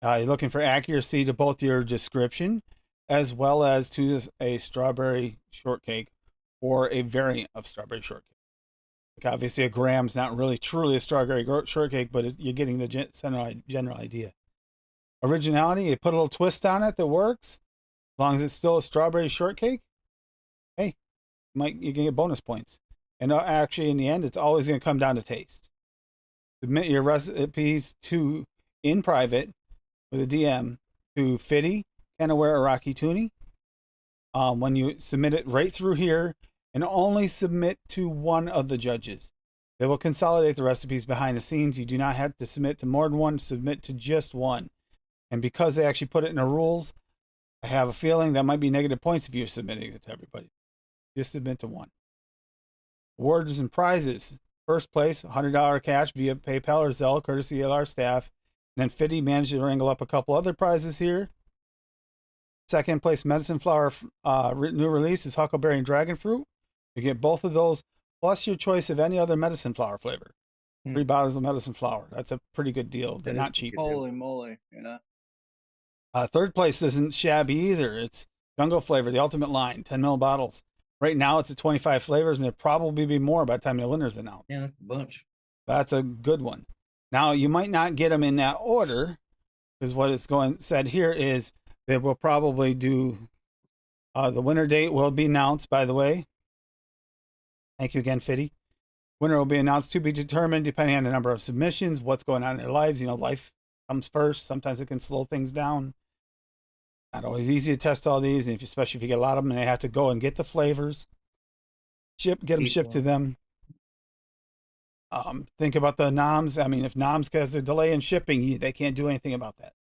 You're looking for accuracy to both your description as well as to a strawberry shortcake or a variant of strawberry shortcake. Like obviously a graham's not really truly a strawberry shortcake, but you're getting the general idea. Originality, you put a little twist on it that works. As long as it's still a strawberry shortcake, hey, you can get bonus points. And actually, in the end, it's always going to come down to taste. Submit your recipes in private with a DM to Fitty, Kenaware, or Rocky Tooney. When you submit it right through here, and only submit to one of the judges. They will consolidate the recipes behind the scenes. You do not have to submit to more than one, submit to just one. And because they actually put it in the rules, I have a feeling that might be negative points if you're submitting it to everybody. Just submit to one. Awards and prizes. First place, $100 cash via PayPal or Zelle, courtesy of our staff. And then Fitty managed to wrangle up a couple other prizes here. Second place, Medicine Flower new release is Huckleberry and Dragon Fruit. You get both of those, plus your choice of any other Medicine Flower flavor. 3 bottles of Medicine Flower. That's a pretty good deal. They're not cheap. Holy moly, yeah. Third place isn't shabby either. It's Jungle Flavor, the ultimate line, 10 ml bottles. Right now it's at 25 flavors, and there'll probably be more by the time the winner's announced. Yeah, that's a bunch. That's a good one. Now, you might not get them in that order, because what it's said here is they will probably do, the winner date will be announced, by the way. Thank you again, Fitty. Winner will be announced to be determined depending on the number of submissions, what's going on in their lives. Life comes first. Sometimes it can slow things down. Not always easy to test all these, and especially if you get a lot of them and they have to go and get the flavors, get them shipped to them. Think about the noms. If noms has a delay in shipping, they can't do anything about that.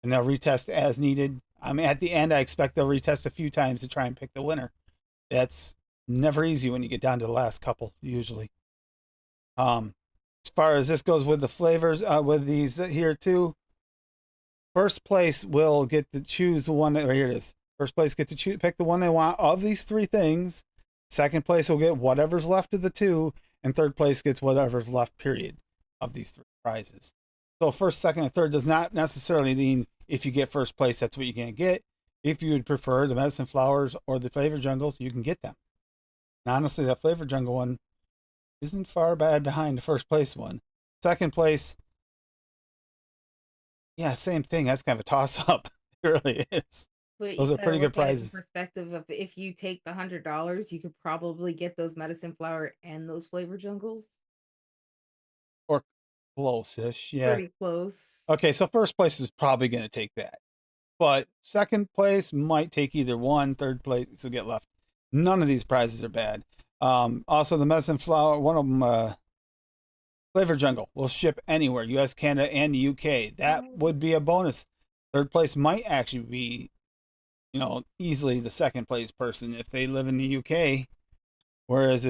And they'll retest as needed. At the end, I expect they'll retest a few times to try and pick the winner. That's never easy when you get down to the last couple, usually. As far as this goes with the flavors, with these here too, first place will get to choose the one that, here it is. First place get to pick the one they want of these 3 things. Second place will get whatever's left of the 2, and third place gets whatever's left, period, of these 3 prizes. So first, second, and third does not necessarily mean if you get first place, that's what you're going to get. If you would prefer the Medicine Flowers or the Flavor Jungles, you can get them. And honestly, that Flavor Jungle one, isn't far bad behind the first place one. Second place, yeah, same thing. That's kind of a toss up. It really is. But Those you are gotta pretty good look at it from prizes. perspective of if you take the $100, you could probably get those medicine flower and those flavor jungles. Or close-ish, yeah. Pretty close. Okay, so first place is probably going to take that. But second place might take either one, third place will get left. None of these prizes are bad. Also, the medicine flower, one of them, Flavor Jungle, will ship anywhere, US, Canada, and the UK. That would be a bonus. Third place might actually be, easily the second place person if they live in the UK. Whereas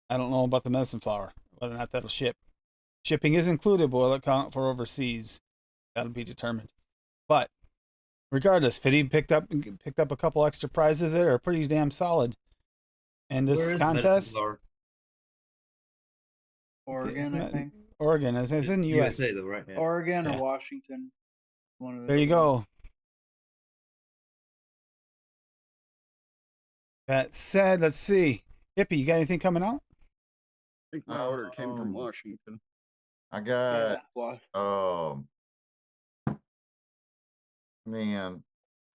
I don't know about the medicine flower, whether or not that'll ship. Shipping is included, but will it count for overseas? That'll be determined. But regardless, Fitty picked up a couple extra prizes that are pretty damn solid. And this Where is contest, medicine flower? Oregon, I think. Oregon, it's in the US. USA though, right? Yeah. Oregon Yeah. or Washington. One of the There you go. That said, let's see. Hippie, you got anything coming out? I think my order came from Washington. I got Yeah, man,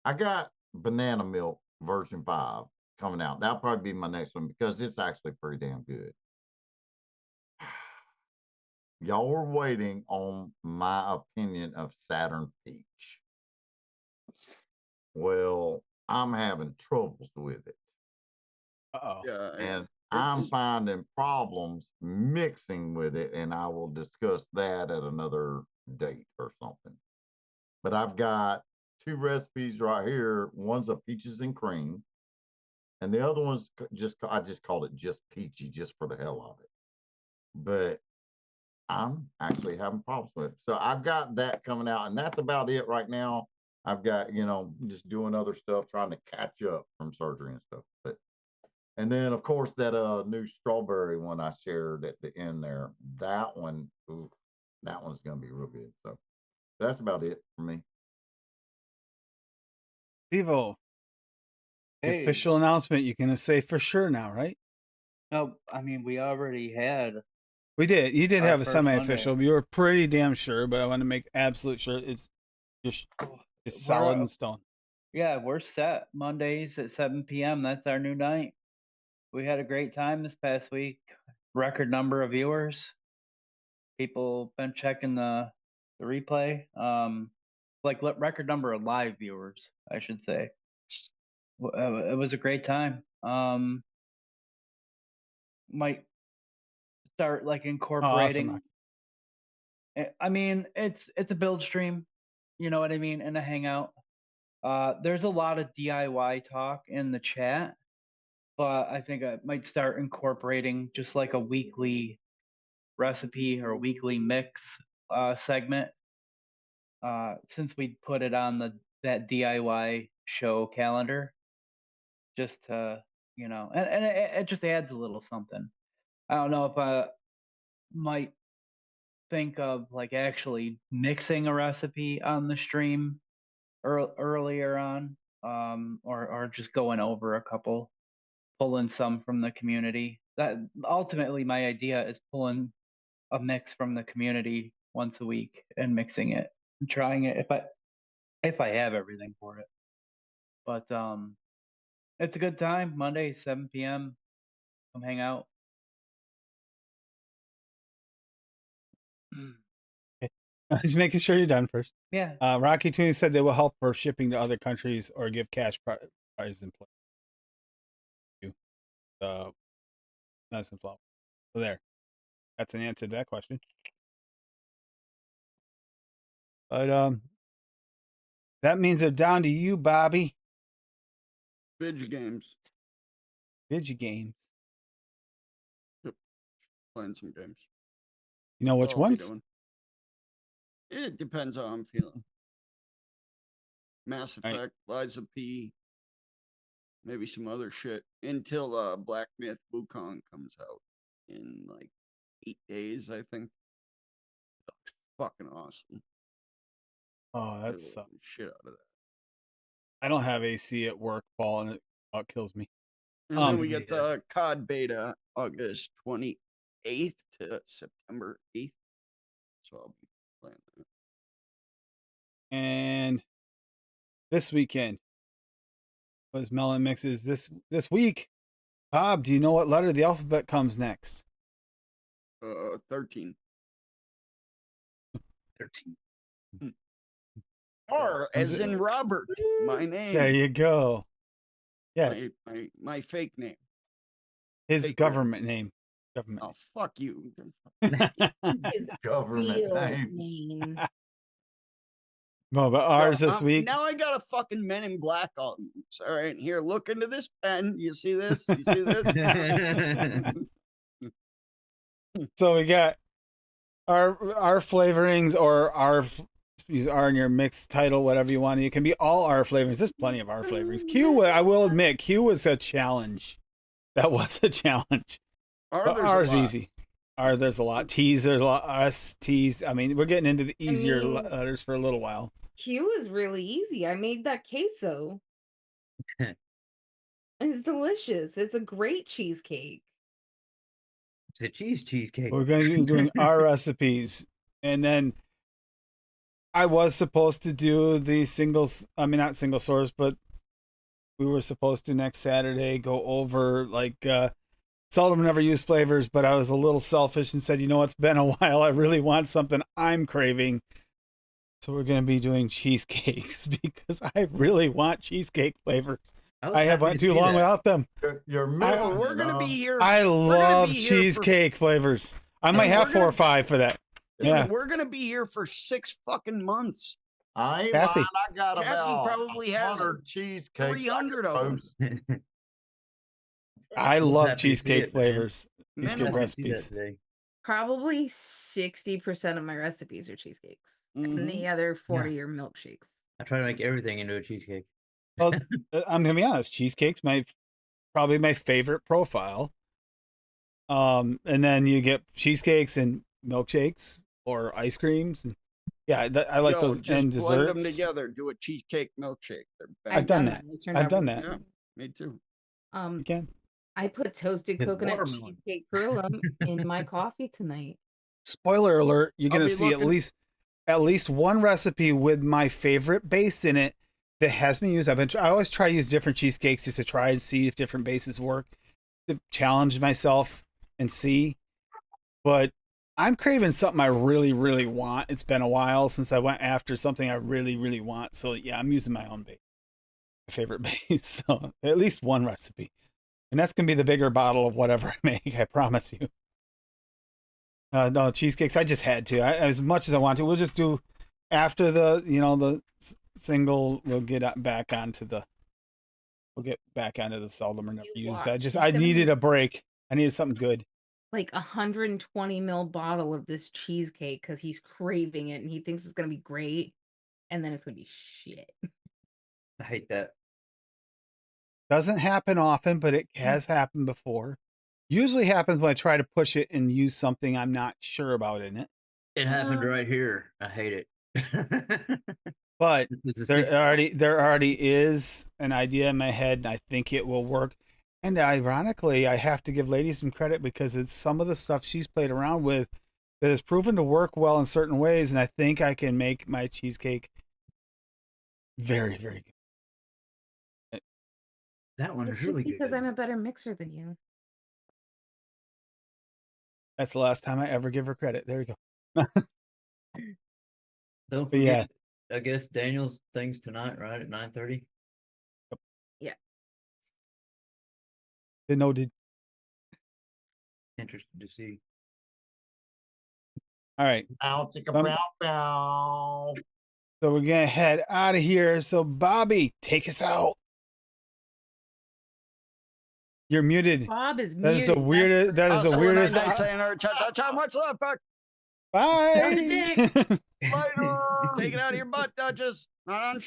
I got banana milk version 5 coming out. That'll probably be my next one because it's actually pretty damn good. Y'all were waiting on my opinion of Saturn Peach. Well, I'm having troubles with it. Uh-oh. Yeah, And I'm finding problems mixing with it, and I will discuss that at another date or something. But I've got 2 recipes right here. One's a peaches and cream, and the other one's I just called it just peachy, just for the hell of it. But I'm actually having problems with it. So I've got that coming out, and that's about it right now. I've got, just doing other stuff, trying to catch up from surgery and stuff. And then of course that new strawberry one I shared at the end there. That one, ooh, that one's gonna be real good. So that's about it for me. Devo, the Hey, official announcement, you can say for sure now, right? no, I mean we already had. We did. You did Our have a first semi-official. You were pretty damn sure, but I want to make absolute sure it's We're, solid in stone. Yeah, we're set. Mondays at 7 p.m. That's our new night. We had a great time this past week. Record number of viewers. People been checking the replay. Record number of live viewers, I should say. It was a great time. Might start incorporating. Awesome. I mean, it's a build stream, you know what I mean, and a hangout. There's a lot of DIY talk in the chat, but I think I might start incorporating just like a weekly recipe or a weekly mix segment. Since we put it on that DIY show calendar, just to and it just adds a little something. I don't know if I might think of actually mixing a recipe on the stream earlier on, or just going over a couple, pulling some from the community. That ultimately my idea is pulling a mix from the community once a week and mixing it and trying it if I have everything for it. But it's a good time. Monday, 7 p.m. Come hang out. Just making sure you're done first. Yeah. Rocky Toon said they will help for shipping to other countries or give cash prize in place. Medicine flower. So there. That's an answer to that question. But that means they're down to you, Bobby. Video games. Video games. Yep. Playing some games. You know which ones? It depends how I'm feeling. Mass Effect, Liza P, maybe some other shit until Black Myth Wukong comes out in 8 days, I think. That's fucking awesome. Oh, that's shit out of that. I don't have AC at work, Paul, and it kills me. And then we get the COD beta August 28th. 8th to September 8th. So I'll be playing that. And this weekend was Melon Mixes. This week, Bob, do you know what letter of the alphabet comes next? 13. 13. R as in Robert, my name. There you go. Yes. My fake name. His fake government name. Government. Oh, fuck you. His Government real name. name. No, but ours No, this week. Now I got a fucking Men in Black all use. All right, here, look into this pen. You see this? You see this? So we got our flavorings, or our in your mixed title, whatever you want. It can be all our flavorings. There's plenty of our flavorings. Q, I will admit, Q was a challenge. That was a challenge. But ours easy. There's a lot. T's, there's a lot. S, T's. I mean, we're getting into the easier letters for a little while. Q is really easy. I made that queso. It's delicious. It's a great cheesecake. It's a cheesecake. We're going to be doing our recipes. And then I was supposed to do the not single source, but we were supposed to next Saturday go over seldom never use flavors, but I was a little selfish and said, it's been a while. I really want something I'm craving. So we're going to be doing cheesecakes because I really want cheesecake flavors. I have went too long without them. You're missing. We're going to be here. I love cheesecake flavors. I might have 4 or 5 for that. Yeah. We're going to be here for 6 fucking months. I ain't Cassie. lying. I got Cassie about probably has 100 cheesecakes. 300 of them. I love happy to see cheesecake it, man. flavors. Man, Cheesecake I wanna recipes. Probably 60% of my recipes are cheesecakes. And the other 40 are milkshakes. I try to make everything into a cheesecake. Well, I'm gonna be honest. Cheesecake's probably my favorite profile. And then you get cheesecakes and milkshakes or ice creams. And I like those. Just and blend desserts. them together. Do a cheesecake milkshake. I've done that. I've done that. Yeah, me too. You can. I put toasted With coconut watermelon. cheesecake perlum in my coffee tonight. Spoiler alert! You're I'll gonna be see looking- at least one recipe with my favorite base in it that has been used. I always try to use different cheesecakes just to try and see if different bases work, to challenge myself and see. But I'm craving something I really, really want. It's been a while since I went after something I really, really want. So yeah, I'm using my own base, my favorite base. So at least one recipe, and that's gonna be the bigger bottle of whatever I make. I promise you. No cheesecakes. I just had to. As much as I want to, we'll just do after the single. We'll get back onto the. We'll get back onto the seldom or never You used. watch. I needed a break. I needed something good. Like 120 ml bottle of this cheesecake because he's craving it and he thinks it's gonna be great, and then it's gonna be shit. I hate that. Doesn't happen often, but it has happened before. Usually happens when I try to push it and use something I'm not sure about in it. It happened right here. I hate it. But This is there already is an idea in my head, and I think it will work. And ironically, I have to give Lady some credit because it's some of the stuff she's played around with that has proven to work well in certain ways, and I think I can make my cheesecake very, very good. that one It's is really just because good. I'm a better mixer than you. That's the last time I ever give her credit. There we go. Don't But yeah. forget, I guess Daniel's things tonight, right at 9:30. Yeah. Noted. Interested to see. All right. Bow, chicka, bow, bow. So we're gonna head out of here. So Bobby, take us out. You're muted. Bob is That muted. is the weirdest. That is the Also, weirdest. night, sayonara, cha-cha-cha, much love, fuck. Bye. Suck a dick. Later. Take it out of your butt, Duchess. Not on